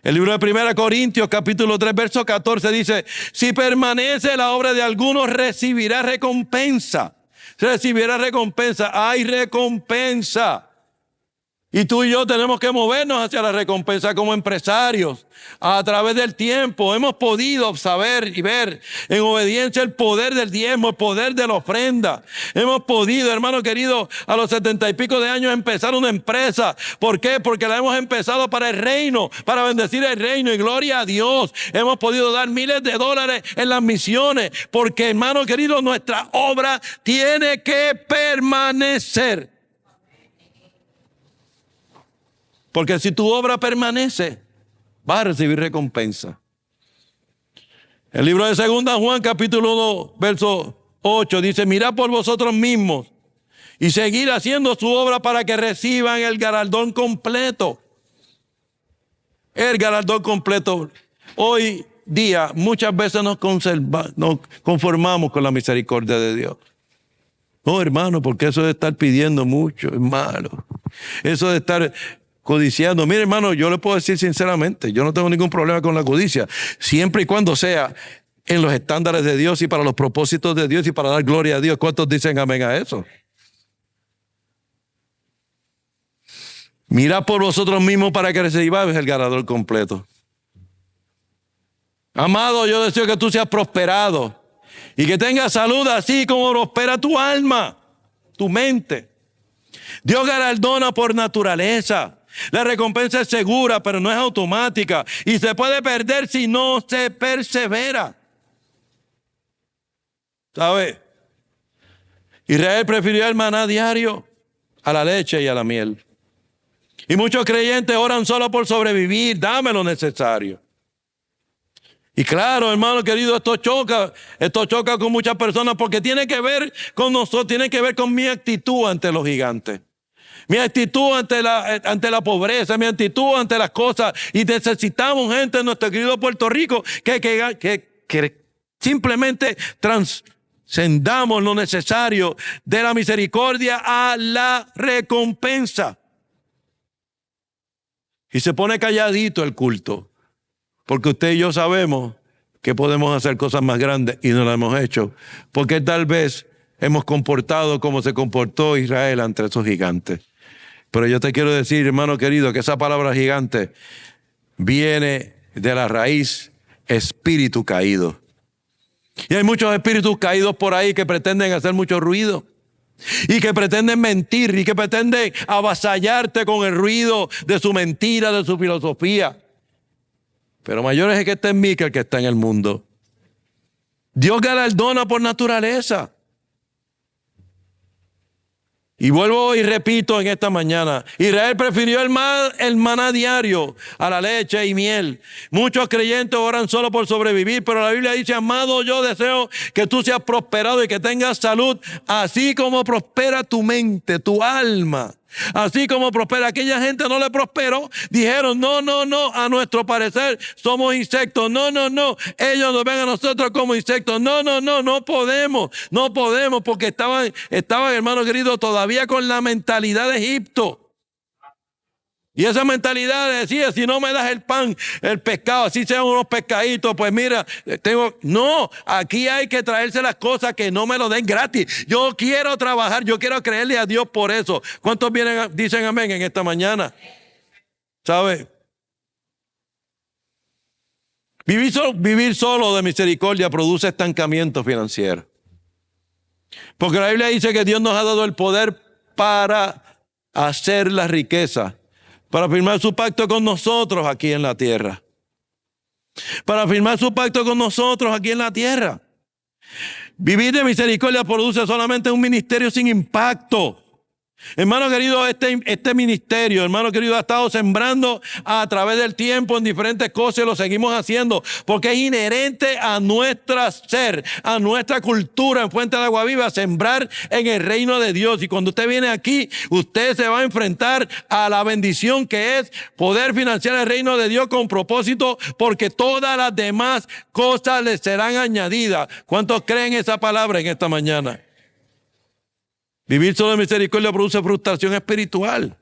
El libro de 1 Corintios, capítulo 3, verso 14 dice: si permanece la obra de algunos, recibirá recompensa. Recibirá recompensa. Hay recompensa. Y tú y yo tenemos que movernos hacia la recompensa como empresarios. A través del tiempo hemos podido saber y ver en obediencia el poder del diezmo, el poder de la ofrenda. Hemos podido, hermano querido, a los 70 y pico de años empezar una empresa. ¿Por qué? Porque la hemos empezado para el reino, para bendecir el reino, y gloria a Dios. Hemos podido dar miles de dólares en las misiones, porque, hermano querido, nuestra obra tiene que permanecer. Porque si tu obra permanece, vas a recibir recompensa. El libro de 2 Juan, capítulo 2, verso 8, dice: mirad por vosotros mismos y seguir haciendo su obra para que reciban el galardón completo. El galardón completo. Hoy día muchas veces nos conformamos con la misericordia de Dios. No, hermano, porque eso de estar pidiendo mucho es malo. Eso de estar codiciando. Mire, hermano, yo le puedo decir sinceramente, yo no tengo ningún problema con la codicia, siempre y cuando sea en los estándares de Dios y para los propósitos de Dios y para dar gloria a Dios. ¿Cuántos dicen amén a eso? Mirad por vosotros mismos para que recibáis el galardón completo. Amado, yo deseo que tú seas prosperado y que tengas salud así como prospera tu alma, tu mente. Dios galardona por naturaleza. La recompensa es segura, pero no es automática, y se puede perder si no se persevera. ¿Sabe? Israel prefirió el maná diario a la leche y a la miel. Y muchos creyentes oran solo por sobrevivir. Dame lo necesario. Y claro, hermano querido, esto choca con muchas personas porque tiene que ver con nosotros, tiene que ver con mi actitud ante los gigantes. Mi actitud ante la pobreza, mi actitud ante las cosas. Y necesitamos gente en nuestro querido Puerto Rico que simplemente trascendamos lo necesario de la misericordia a la recompensa. Y se pone calladito el culto. Porque usted y yo sabemos que podemos hacer cosas más grandes y no lo hemos hecho. Porque tal vez hemos comportado como se comportó Israel ante esos gigantes. Pero yo te quiero decir, hermano querido, que esa palabra gigante viene de la raíz espíritu caído. Y hay muchos espíritus caídos por ahí que pretenden hacer mucho ruido. Y que pretenden mentir y que pretenden avasallarte con el ruido de su mentira, de su filosofía. Pero mayor es el que está en mí que el que está en el mundo. Dios galardona por naturaleza. Y vuelvo y repito en esta mañana, Israel prefirió el maná diario a la leche y miel. Muchos creyentes oran solo por sobrevivir, pero la Biblia dice, amado, yo deseo que tú seas prosperado y que tengas salud, así como prospera tu mente, tu alma. Así como prospera. Aquella gente no le prosperó. Dijeron, no, a nuestro parecer somos insectos. No, ellos nos ven a nosotros como insectos. No podemos porque estaban, hermano querido, todavía con la mentalidad de Egipto. Y esa mentalidad decía, si no me das el pan, el pescado, así sean unos pescaditos, pues mira, no, aquí hay que traerse las cosas que no me lo den gratis. Yo quiero trabajar, yo quiero creerle a Dios por eso. ¿Cuántos dicen amén en esta mañana? ¿Sabe? Vivir solo de misericordia produce estancamiento financiero. Porque la Biblia dice que Dios nos ha dado el poder para hacer la riqueza, para firmar su pacto con nosotros aquí en la tierra. Para firmar su pacto con nosotros aquí en la tierra. Vivir de misericordia produce solamente un ministerio sin impacto. Hermano querido, este ministerio, hermano querido, ha estado sembrando a través del tiempo en diferentes cosas y lo seguimos haciendo porque es inherente a nuestra ser, a nuestra cultura en Fuente de Agua Viva, sembrar en el reino de Dios. Y cuando usted viene aquí, usted se va a enfrentar a la bendición que es poder financiar el reino de Dios con propósito, porque todas las demás cosas le serán añadidas. ¿Cuántos creen esa palabra en esta mañana? Vivir solo de misericordia produce frustración espiritual.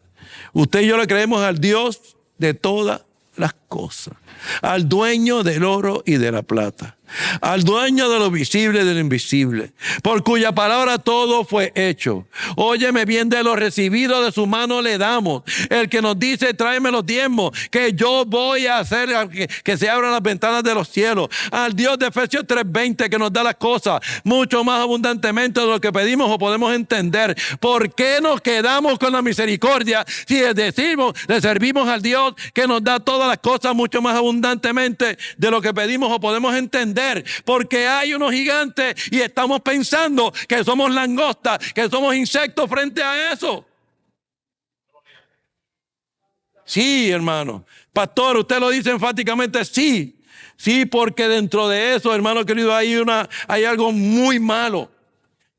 Usted y yo le creemos al Dios de todas las cosas, al dueño del oro y de la plata, al dueño de lo visible y de lo invisible, por cuya palabra todo fue hecho. Óyeme bien, de lo recibido de su mano le damos. El que nos dice, tráeme los diezmos, que yo voy a hacer que se abran las ventanas de los cielos. Al Dios de Efesios 3:20 que nos da las cosas mucho más abundantemente de lo que pedimos o podemos entender. ¿Por qué nos quedamos con la misericordia si le servimos al Dios que nos da todas las cosas mucho más abundantemente de lo que pedimos o podemos entender? Porque hay unos gigantes y estamos pensando que somos langostas, que somos insectos frente a eso. Sí, hermano. Pastor, usted lo dice enfáticamente, sí. Sí, porque dentro de eso, hermano querido, hay algo muy malo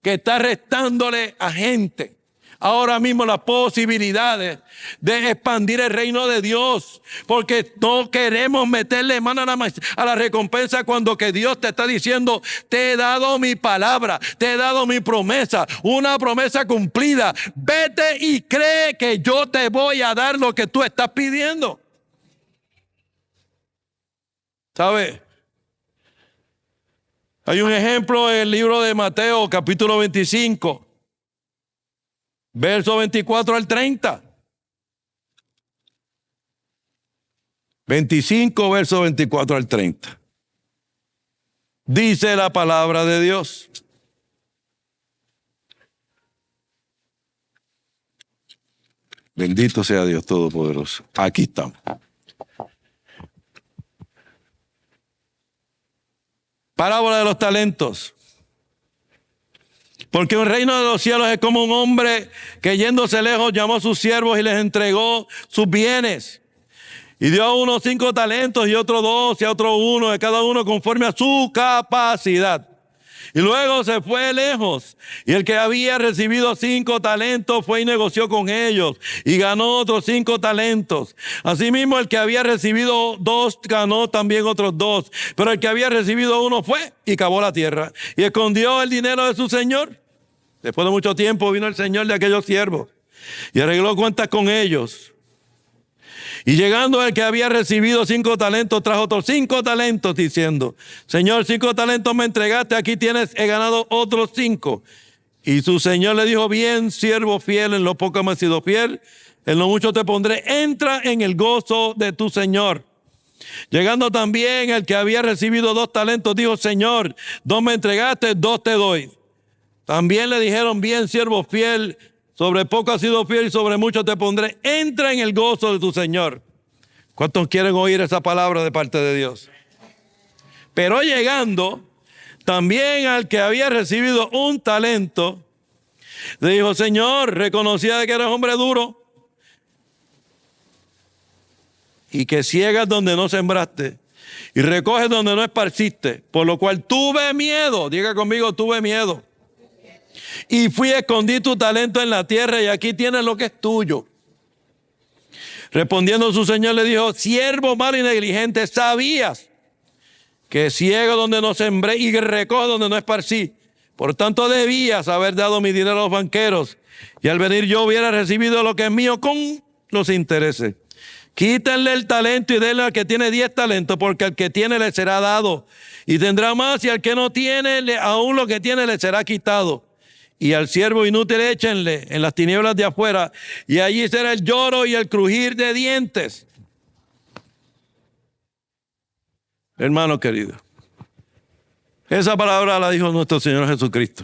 que está restándole a gente ahora mismo las posibilidades de expandir el reino de Dios, porque no queremos meterle mano a la recompensa cuando que Dios te está diciendo, te he dado mi palabra, te he dado mi promesa, una promesa cumplida, vete y cree que yo te voy a dar lo que tú estás pidiendo. ¿Sabe? Hay un ejemplo en el libro de Mateo, capítulo 25. Verso 24 al 30. 25, verso 24 al 30. Dice la palabra de Dios. Bendito sea Dios Todopoderoso. Aquí estamos. Parábola de los talentos. Porque el reino de los cielos es como un hombre que yéndose lejos llamó a sus siervos y les entregó sus bienes. Y dio a uno 5 talentos y otro 2 y a otro 1, de cada uno conforme a su capacidad. Y luego se fue lejos. Y el que había recibido 5 talentos fue y negoció con ellos y ganó otros 5 talentos. Asimismo, el que había recibido 2 ganó también otros 2. Pero el que había recibido 1 fue y cavó la tierra y escondió el dinero de su señor. Después de mucho tiempo vino el señor de aquellos siervos y arregló cuentas con ellos. Y llegando el que había recibido 5 talentos, trajo otros 5 talentos diciendo: Señor, 5 talentos me entregaste, aquí tienes, he ganado otros 5. Y su señor le dijo: bien, siervo fiel, en lo poco me has sido fiel, en lo mucho te pondré, entra en el gozo de tu señor. Llegando también el que había recibido 2 talentos, dijo: Señor, 2 me entregaste, 2 te doy. También le dijeron: bien, siervo fiel, sobre poco has sido fiel y sobre mucho te pondré. Entra en el gozo de tu Señor. ¿Cuántos quieren oír esa palabra de parte de Dios? Pero llegando también al que había recibido 1 talento, le dijo: Señor, reconocía que eres hombre duro y que ciegas donde no sembraste y recoges donde no esparciste, por lo cual tuve miedo. Diga conmigo: tuve miedo. Y fui, escondí tu talento en la tierra y aquí tienes lo que es tuyo. Respondiendo su señor le dijo: siervo malo y negligente, sabías que ciego donde no sembré y recojo donde no esparcí. Por tanto debías haber dado mi dinero a los banqueros y al venir yo hubiera recibido lo que es mío con los intereses. Quítenle el talento y denle al que tiene 10 talentos, porque al que tiene le será dado y tendrá más, y al que no tiene, aún lo que tiene le será quitado. Y al siervo inútil échenle en las tinieblas de afuera, y allí será el lloro y el crujir de dientes. Hermano querido, esa palabra la dijo nuestro Señor Jesucristo.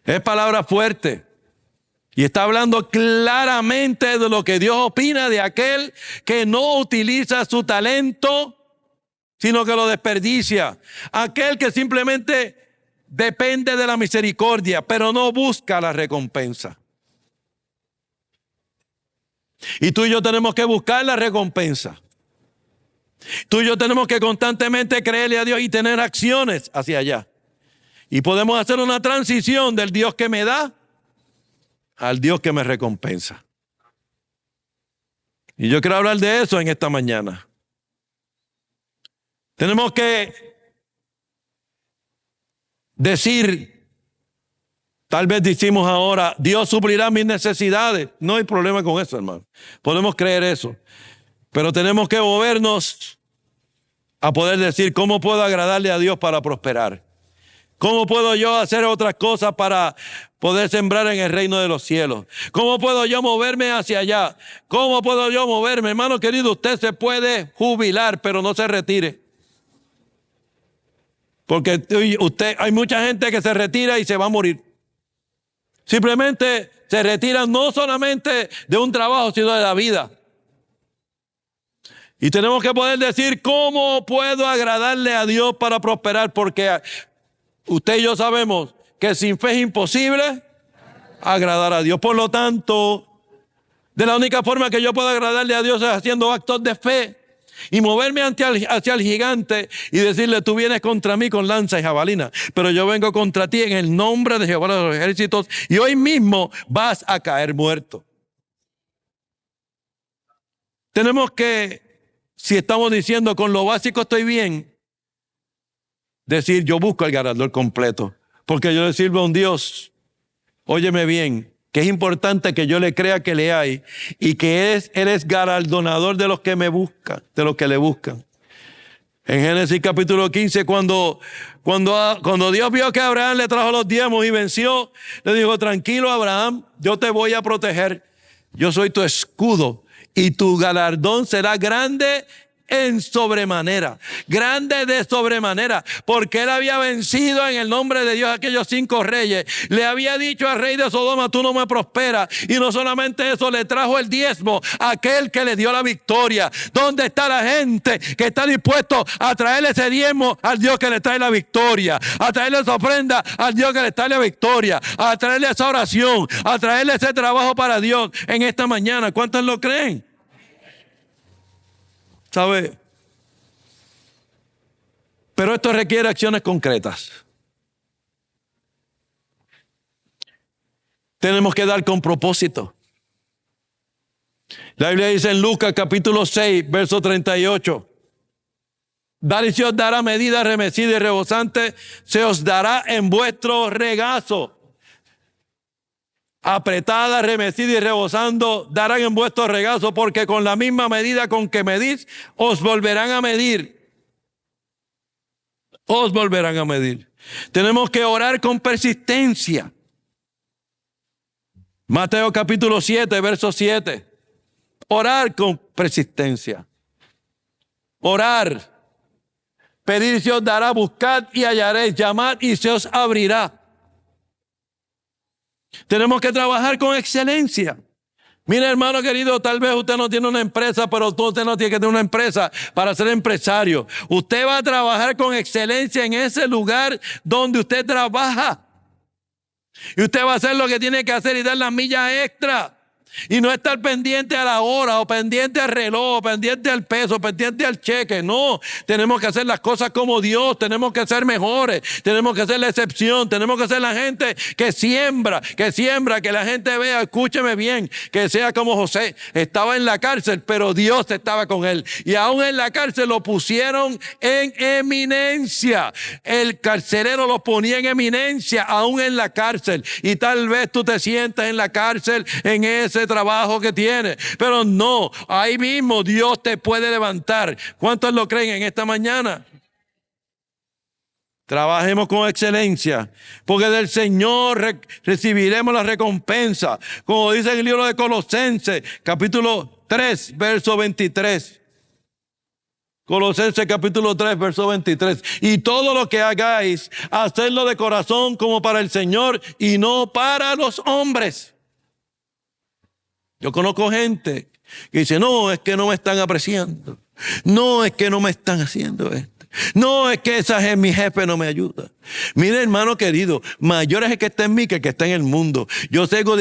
Es palabra fuerte. Y está hablando claramente de lo que Dios opina de aquel que no utiliza su talento, sino que lo desperdicia. Aquel que simplemente depende de la misericordia, pero no busca la recompensa. Y tú y yo tenemos que buscar la recompensa. Tú y yo tenemos que constantemente creerle a Dios y tener acciones hacia allá. Y podemos hacer una transición del Dios que me da al Dios que me recompensa. Y yo quiero hablar de eso en esta mañana. Tenemos que decir, tal vez decimos ahora: Dios suplirá mis necesidades. No hay problema con eso, hermano. Podemos creer eso. Pero tenemos que movernos a poder decir: ¿cómo puedo agradarle a Dios para prosperar? ¿Cómo puedo yo hacer otras cosas para poder sembrar en el reino de los cielos? ¿Cómo puedo yo moverme hacia allá? ¿Cómo puedo yo moverme? Hermano querido, usted se puede jubilar, pero no se retire. Porque hay mucha gente que se retira y se va a morir. Simplemente se retiran no solamente de un trabajo, sino de la vida. Y tenemos que poder decir: ¿cómo puedo agradarle a Dios para prosperar? Porque usted y yo sabemos que sin fe es imposible agradar a Dios. Por lo tanto, de la única forma que yo puedo agradarle a Dios es haciendo actos de fe y moverme hacia el gigante y decirle: tú vienes contra mí con lanza y jabalina, pero yo vengo contra ti en el nombre de Jehová de los ejércitos y hoy mismo vas a caer muerto. Tenemos que, si estamos diciendo con lo básico estoy bien, decir: yo busco el galardón completo, porque yo le sirvo a un Dios, óyeme bien, que es importante que yo le crea que le hay y que Él es galardonador de los que me buscan, de los que le buscan. En Génesis capítulo 15, cuando Dios vio que Abraham le trajo los diezmos y venció, le dijo: tranquilo Abraham, yo te voy a proteger, yo soy tu escudo y tu galardón será grande en sobremanera, grande de sobremanera, porque él había vencido en el nombre de Dios a aquellos 5 reyes. Le había dicho al rey de Sodoma, tú no me prosperas. Y no solamente eso, le trajo el diezmo a aquel que le dio la victoria. ¿Dónde está la gente que está dispuesto a traerle ese diezmo al Dios que le trae la victoria? A traerle esa ofrenda al Dios que le trae la victoria, a traerle esa oración, a traerle ese trabajo para Dios en esta mañana. ¿Cuántos lo creen? ¿Sabe? Pero esto requiere acciones concretas. Tenemos que dar con propósito. La Biblia dice en Lucas capítulo 6, verso 38. Dar y se os dará medida remecida y rebosante, se os dará en vuestro regazo. Apretada, remecida y rebosando, darán en vuestro regazo, porque con la misma medida con que medís, os volverán a medir. Os volverán a medir. Tenemos que orar con persistencia. Mateo capítulo 7, verso 7. Orar con persistencia. Orar. Pedir y se os dará, buscad y hallaréis, llamad y se os abrirá. Tenemos que trabajar con excelencia. Mire, hermano querido, tal vez usted no tiene una empresa, pero usted no tiene que tener una empresa para ser empresario. Usted va a trabajar con excelencia en ese lugar donde usted trabaja. Y usted va a hacer lo que tiene que hacer y dar las millas extra. Y no estar pendiente a la hora, o pendiente al reloj, o pendiente al peso, o pendiente al cheque. No, tenemos que hacer las cosas como Dios, tenemos que ser mejores, tenemos que ser la excepción, tenemos que ser la gente que siembra, que la gente vea, escúcheme bien, que sea como José. Estaba en la cárcel, pero Dios estaba con él. Y aún en la cárcel lo pusieron en eminencia. El carcelero lo ponía en eminencia, aún en la cárcel. Y tal vez tú te sientas en la cárcel, en ese trabajo que tienes, pero no, ahí mismo Dios te puede levantar. ¿Cuántos lo creen en esta mañana? Trabajemos con excelencia, porque del Señor recibiremos la recompensa, como dice en el libro de Colosenses capítulo 3 verso 23. Colosenses capítulo 3 verso 23. Y todo lo que hagáis, hacedlo de corazón como para el Señor y no para los hombres. Yo conozco gente que dice, no, es que no me están apreciando. No, es que no me están haciendo esto. No, es que mi jefe no me ayuda. Mire, hermano querido, mayor es el que está en mí que el que está en el mundo. Yo sigo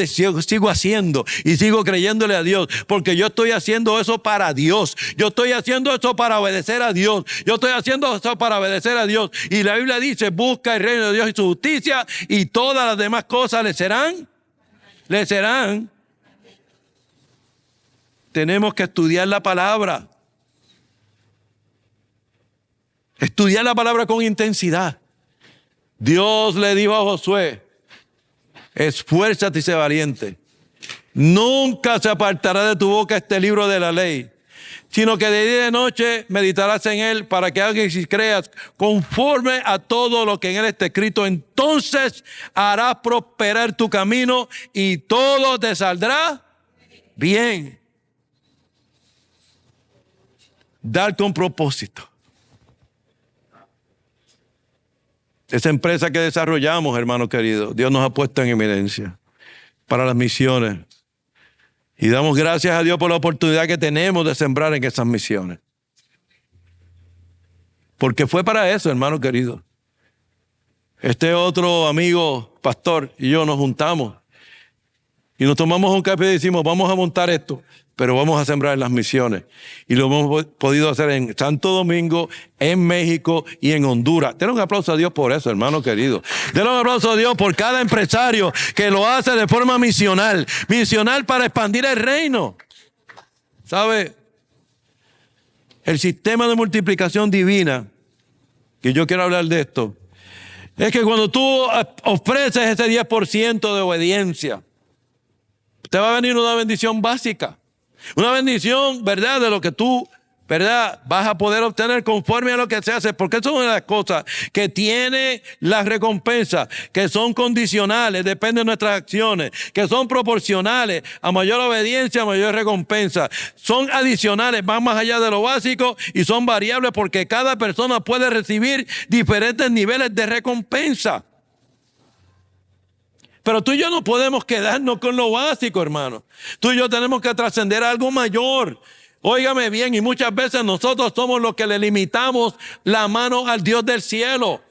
haciendo y sigo creyéndole a Dios, porque yo estoy haciendo eso para Dios. Yo estoy haciendo eso para obedecer a Dios. Yo estoy haciendo eso para obedecer a Dios. Y la Biblia dice, busca el reino de Dios y su justicia, y todas las demás cosas le serán. Tenemos que estudiar la palabra. Estudiar la palabra con intensidad. Dios le dijo a Josué, esfuérzate y sé valiente. Nunca se apartará de tu boca este libro de la ley, sino que de día y de noche meditarás en él, para que hagas y creas conforme a todo lo que en él está escrito. Entonces harás prosperar tu camino y todo te saldrá bien. Dar con propósito. Esa empresa que desarrollamos, hermano querido, Dios nos ha puesto en eminencia para las misiones. Y damos gracias a Dios por la oportunidad que tenemos de sembrar en esas misiones. Porque fue para eso, hermano querido. Este otro amigo, pastor, y yo nos juntamos y nos tomamos un café y decimos, vamos a montar esto, pero vamos a sembrar en las misiones. Y lo hemos podido hacer en Santo Domingo, en México y en Honduras. Denle un aplauso a Dios por eso, hermano querido. Denle un aplauso a Dios por cada empresario que lo hace de forma misional. Misional para expandir el reino. ¿Sabe? El sistema de multiplicación divina, que yo quiero hablar de esto, es que cuando tú ofreces ese 10% de obediencia, te va a venir una bendición básica. Una bendición, ¿verdad? De lo que tú ¿verdad? Vas a poder obtener conforme a lo que se hace, porque eso es una de las cosas que tiene las recompensas, que son condicionales, dependen de nuestras acciones, que son proporcionales, a mayor obediencia, a mayor recompensa. Son adicionales, van más allá de lo básico y son variables porque cada persona puede recibir diferentes niveles de recompensa. Pero tú y yo no podemos quedarnos con lo básico, hermano. Tú y yo tenemos que trascender a algo mayor. Óigame bien, y muchas veces nosotros somos los que le limitamos la mano al Dios del cielo.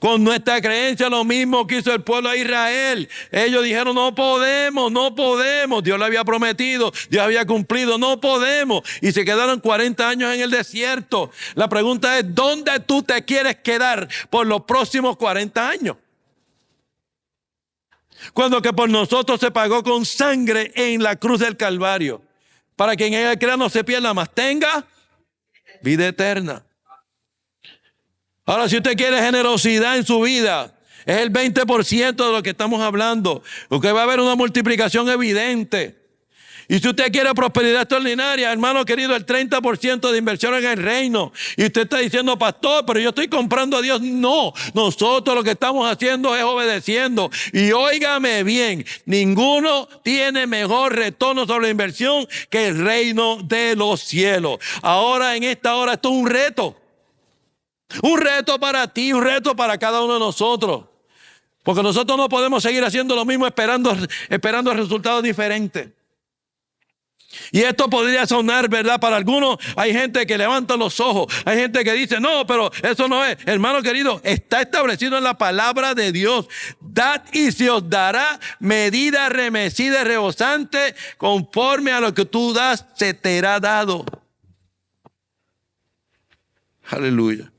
Con nuestra creencia, lo mismo que hizo el pueblo de Israel. Ellos dijeron, no podemos, no podemos. Dios le había prometido, Dios había cumplido, no podemos. Y se quedaron 40 años en el desierto. La pregunta es, ¿dónde tú te quieres quedar por los próximos 40 años? Cuando que por nosotros se pagó con sangre en la cruz del Calvario. Para que en él crea no se pierda, más tenga vida eterna. Ahora, si usted quiere generosidad en su vida, es el 20% de lo que estamos hablando. Porque va a haber una multiplicación evidente. Y si usted quiere prosperidad extraordinaria, hermano querido, el 30% de inversión en el reino. Y usted está diciendo, pastor, pero yo estoy comprando a Dios. No, nosotros lo que estamos haciendo es obedeciendo. Y óigame bien, ninguno tiene mejor retorno sobre la inversión que el reino de los cielos. Ahora, en esta hora, esto es un reto. Un reto para ti, un reto para cada uno de nosotros. Porque nosotros no podemos seguir haciendo lo mismo esperando resultados diferentes. Y esto podría sonar, ¿verdad? Para algunos hay gente que levanta los ojos, hay gente que dice, no, pero eso no es. Hermano querido, está establecido en la palabra de Dios. Dad y se os dará, medida remecida y rebosante, conforme a lo que tú das, se te será dado. Aleluya.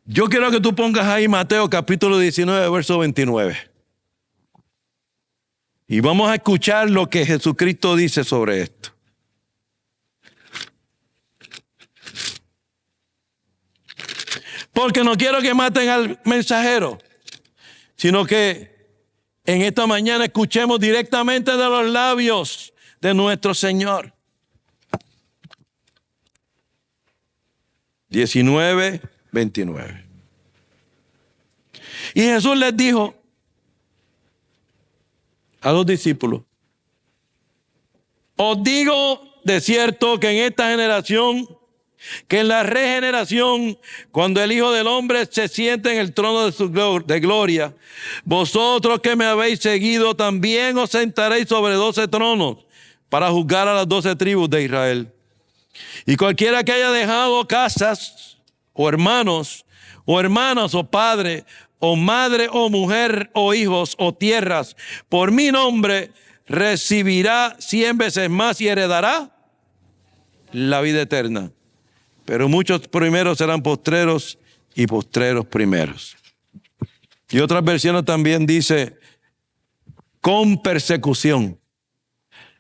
Yo quiero que tú pongas ahí Mateo capítulo 19, verso 29. Y vamos a escuchar lo que Jesucristo dice sobre esto. Porque no quiero que maten al mensajero, sino que en esta mañana escuchemos directamente de los labios de nuestro Señor. 19, 29. Y Jesús les dijo a los discípulos, os digo de cierto que en esta generación, que en la regeneración, cuando el Hijo del Hombre se siente en el trono de gloria, vosotros que me habéis seguido también os sentaréis sobre 12 tronos para juzgar a las 12 tribus de Israel. Y cualquiera que haya dejado casas, o hermanos, o hermanas, o padre, o madre, o mujer, o hijos, o tierras, por mi nombre, recibirá 100 veces más y heredará la vida eterna. Pero muchos primeros serán postreros y postreros primeros. Y otras versiones también dice, con persecución.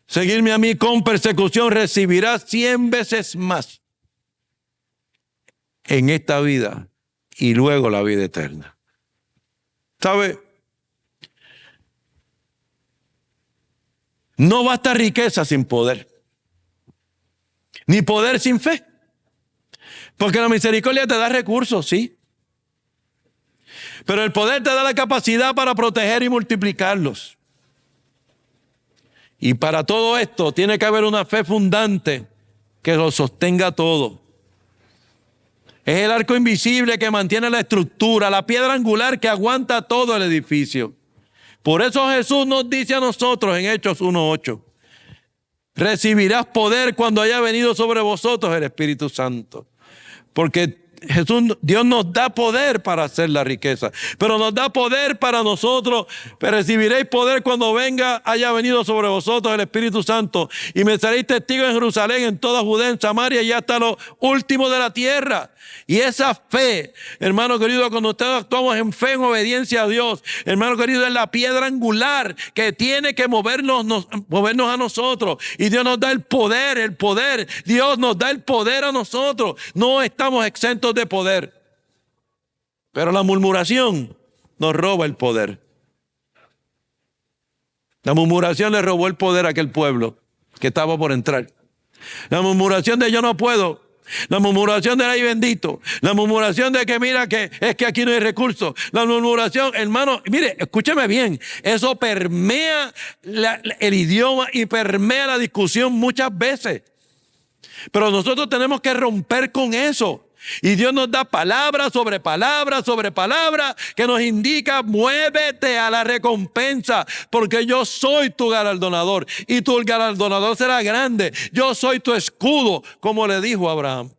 Seguirme a mí con persecución recibirá 100 veces más en esta vida y luego la vida eterna. ¿Sabe? No basta riqueza sin poder, ni poder sin fe. Porque la misericordia te da recursos, sí. Pero el poder te da la capacidad para proteger y multiplicarlos. Y para todo esto tiene que haber una fe fundante que lo sostenga todo. Es el arco invisible que mantiene la estructura, la piedra angular que aguanta todo el edificio. Por eso Jesús nos dice a nosotros en Hechos 1:8, recibirás poder cuando haya venido sobre vosotros el Espíritu Santo. Porque Dios nos da poder para hacer la riqueza, pero nos da poder para nosotros. Pero recibiréis poder cuando haya venido sobre vosotros el Espíritu Santo, y me seréis testigos en Jerusalén, en toda Judea, en Samaria y hasta lo último de la tierra. Y esa fe, hermano querido, cuando ustedes actuamos en fe, en obediencia a Dios, hermano querido, es la piedra angular que tiene que movernos a nosotros. Y Dios nos da el poder. Dios nos da el poder a nosotros. No estamos exentos de poder. Pero la murmuración nos roba el poder. La murmuración le robó el poder a aquel pueblo. que estaba por entrar. La murmuración de yo no puedo. La murmuración de ay bendito. La murmuración de que mira que es que aquí no hay recursos. La murmuración, hermano, mire, escúcheme bien. Eso permea el idioma y permea la discusión muchas veces. Pero nosotros tenemos que romper con eso. Y Dios nos da palabra sobre palabra sobre palabra que nos indica, muévete a la recompensa, porque yo soy tu galardonador y tu galardonador será grande. Yo soy tu escudo, como le dijo a Abraham.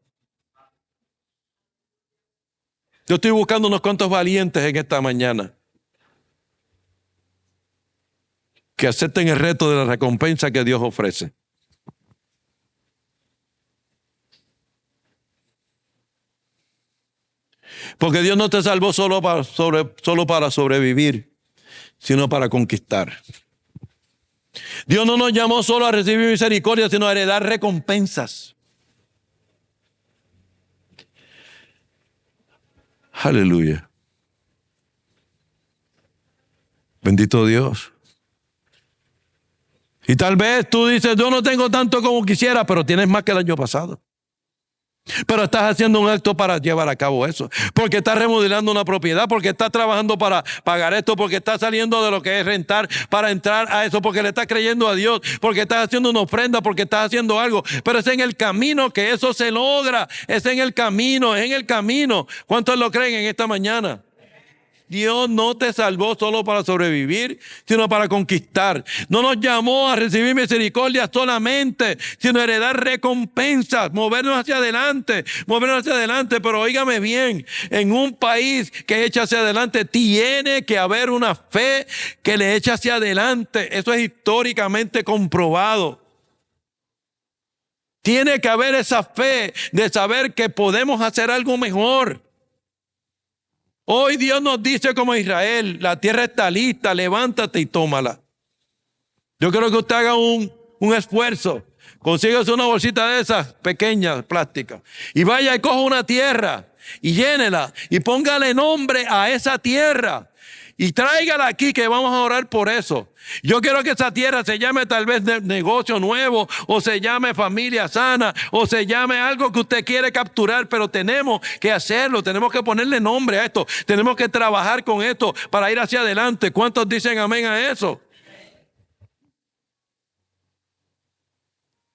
Yo estoy buscando unos cuantos valientes en esta mañana que acepten el reto de la recompensa que Dios ofrece. Porque Dios no te salvó solo para sobrevivir, sino para conquistar. Dios no nos llamó solo a recibir misericordia, sino a heredar recompensas. Aleluya. Bendito Dios. Y tal vez tú dices, yo no tengo tanto como quisiera, pero tienes más que el año pasado. Pero estás haciendo un acto para llevar a cabo eso. Porque estás remodelando una propiedad, porque estás trabajando para pagar esto, porque estás saliendo de lo que es rentar para entrar a eso, porque le estás creyendo a Dios, porque estás haciendo una ofrenda, porque estás haciendo algo. Pero es en el camino que eso se logra. Es en el camino, es en el camino. ¿Cuántos lo creen en esta mañana? Dios no te salvó solo para sobrevivir, sino para conquistar. No nos llamó a recibir misericordia solamente, sino a heredar recompensas, movernos hacia adelante. Pero óigame bien, en un país que echa hacia adelante, tiene que haber una fe que le echa hacia adelante. Eso es históricamente comprobado. Tiene que haber esa fe de saber que podemos hacer algo mejor. Hoy Dios nos dice como Israel, la tierra está lista, levántate y tómala. Yo quiero que usted haga un esfuerzo. Consíguese una bolsita de esas pequeñas, plásticas. Y vaya y coja una tierra y llénela y póngale nombre a esa tierra. Y tráigala aquí que vamos a orar por eso. Yo quiero que esa tierra se llame tal vez negocio nuevo, o se llame familia sana, o se llame algo que usted quiere capturar, pero tenemos que hacerlo, tenemos que ponerle nombre a esto, tenemos que trabajar con esto para ir hacia adelante. ¿Cuántos dicen amén a eso?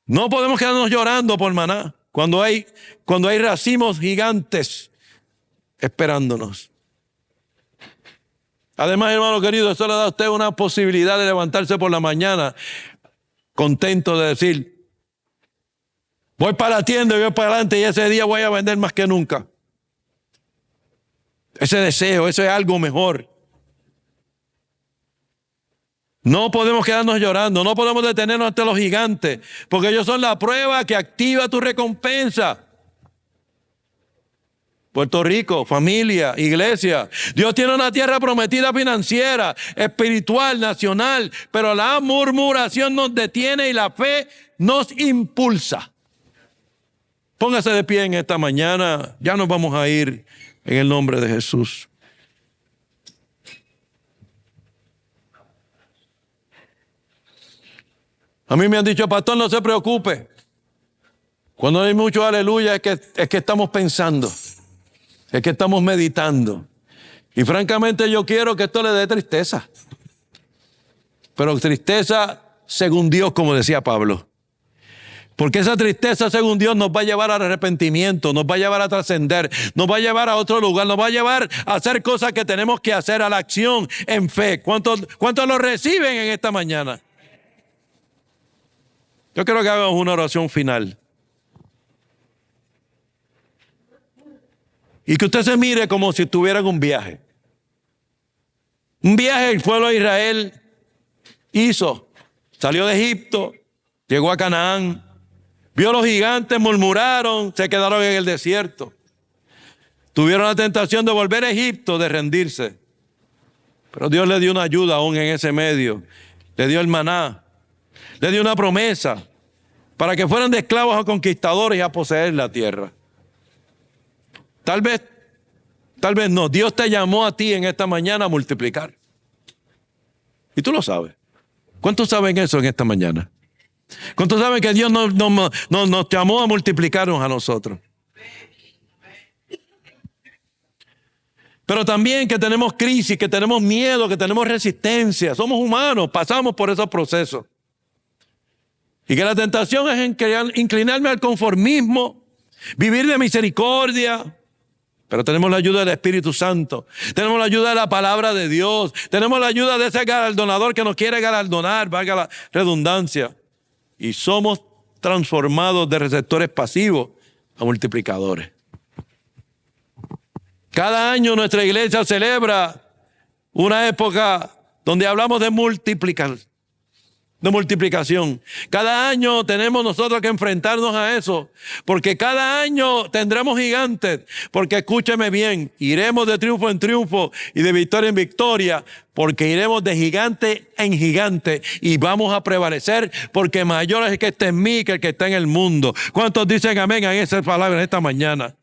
No podemos quedarnos llorando por maná cuando hay racimos gigantes esperándonos. Además, hermano querido, eso le da a usted una posibilidad de levantarse por la mañana contento de decir, voy para la tienda y voy para adelante y ese día voy a vender más que nunca. Ese deseo, eso es algo mejor. No podemos quedarnos llorando, no podemos detenernos ante los gigantes, porque ellos son la prueba que activa tu recompensa. Puerto Rico, familia, iglesia. Dios tiene una tierra prometida financiera, espiritual, nacional, pero la murmuración nos detiene y la fe nos impulsa. Póngase de pie en esta mañana, ya nos vamos a ir en el nombre de Jesús. A mí me han dicho, pastor, no se preocupe. Cuando hay mucho aleluya es que estamos pensando. Es que estamos meditando. Y francamente yo quiero que esto le dé tristeza. Pero tristeza según Dios, como decía Pablo. Porque esa tristeza según Dios nos va a llevar al arrepentimiento, nos va a llevar a trascender, nos va a llevar a otro lugar, nos va a llevar a hacer cosas que tenemos que hacer, a la acción en fe. ¿Cuántos lo reciben en esta mañana? Yo quiero que hagamos una oración final. Y que usted se mire como si estuviera en un viaje. Un viaje el pueblo de Israel hizo. Salió de Egipto, llegó a Canaán, vio a los gigantes, murmuraron, se quedaron en el desierto. Tuvieron la tentación de volver a Egipto, de rendirse. Pero Dios le dio una ayuda aún en ese medio. Le dio el maná, le dio una promesa para que fueran de esclavos a conquistadores y a poseer la tierra. Tal vez no. Dios te llamó a ti en esta mañana a multiplicar. Y tú lo sabes. ¿Cuántos saben eso en esta mañana? ¿Cuántos saben que Dios nos llamó a multiplicarnos a nosotros? Pero también que tenemos crisis, que tenemos miedo, que tenemos resistencia. Somos humanos, pasamos por esos procesos. Y que la tentación es inclinarme al conformismo, vivir de misericordia. Pero tenemos la ayuda del Espíritu Santo. Tenemos la ayuda de la palabra de Dios. Tenemos la ayuda de ese galardonador que nos quiere galardonar, valga la redundancia. Y somos transformados de receptores pasivos a multiplicadores. Cada año nuestra iglesia celebra una época donde hablamos de multiplicación. Cada año tenemos nosotros que enfrentarnos a eso, porque cada año tendremos gigantes, porque escúcheme bien, iremos de triunfo en triunfo y de victoria en victoria, porque iremos de gigante en gigante y vamos a prevalecer, porque mayor es el que está en mí que el que está en el mundo. ¿Cuántos dicen amén a esas palabras esta mañana?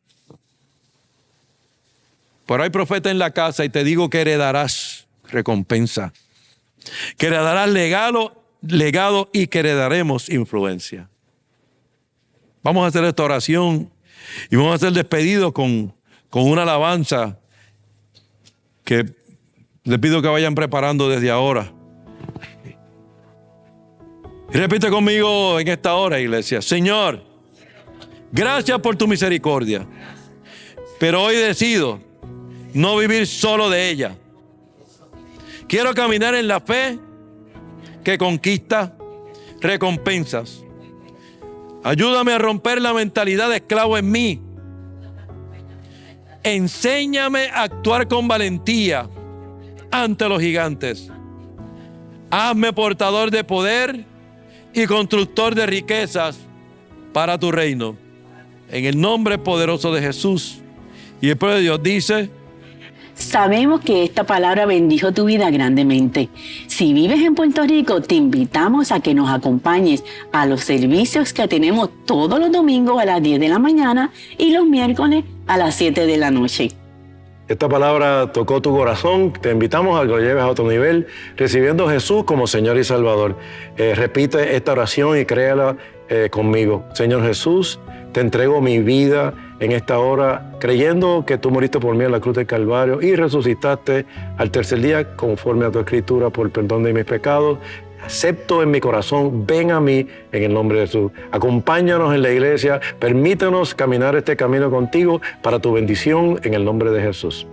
Pero hay profeta en la casa y te digo que heredarás recompensa, que heredarás legado y que heredaremos influencia. Vamos a hacer esta oración y vamos a hacer despedido con una alabanza que les pido que vayan preparando desde ahora. Y repite conmigo en esta hora, iglesia. Señor, gracias por tu misericordia, pero hoy decido no vivir solo de ella. Quiero caminar en la fe que conquista recompensas. Ayúdame a romper la mentalidad de esclavo en mí. Enséñame a actuar con valentía ante los gigantes. Hazme portador de poder y constructor de riquezas para tu reino. En el nombre poderoso de Jesús. Y el pueblo de Dios dice: Sabemos que esta palabra bendijo tu vida grandemente. Si vives en Puerto Rico, te invitamos a que nos acompañes a los servicios que tenemos todos los domingos a las 10 de la mañana y los miércoles a las 7 de la noche. Esta palabra tocó tu corazón. Te invitamos a que lo lleves a otro nivel, recibiendo a Jesús como Señor y Salvador. Repite esta oración y créala conmigo. Señor Jesús, te entrego mi vida en esta hora, creyendo que tú moriste por mí en la cruz del Calvario y resucitaste al tercer día conforme a tu escritura por el perdón de mis pecados. Acepto en mi corazón, ven a mí en el nombre de Jesús. Acompáñanos en la iglesia, permítanos caminar este camino contigo para tu bendición en el nombre de Jesús.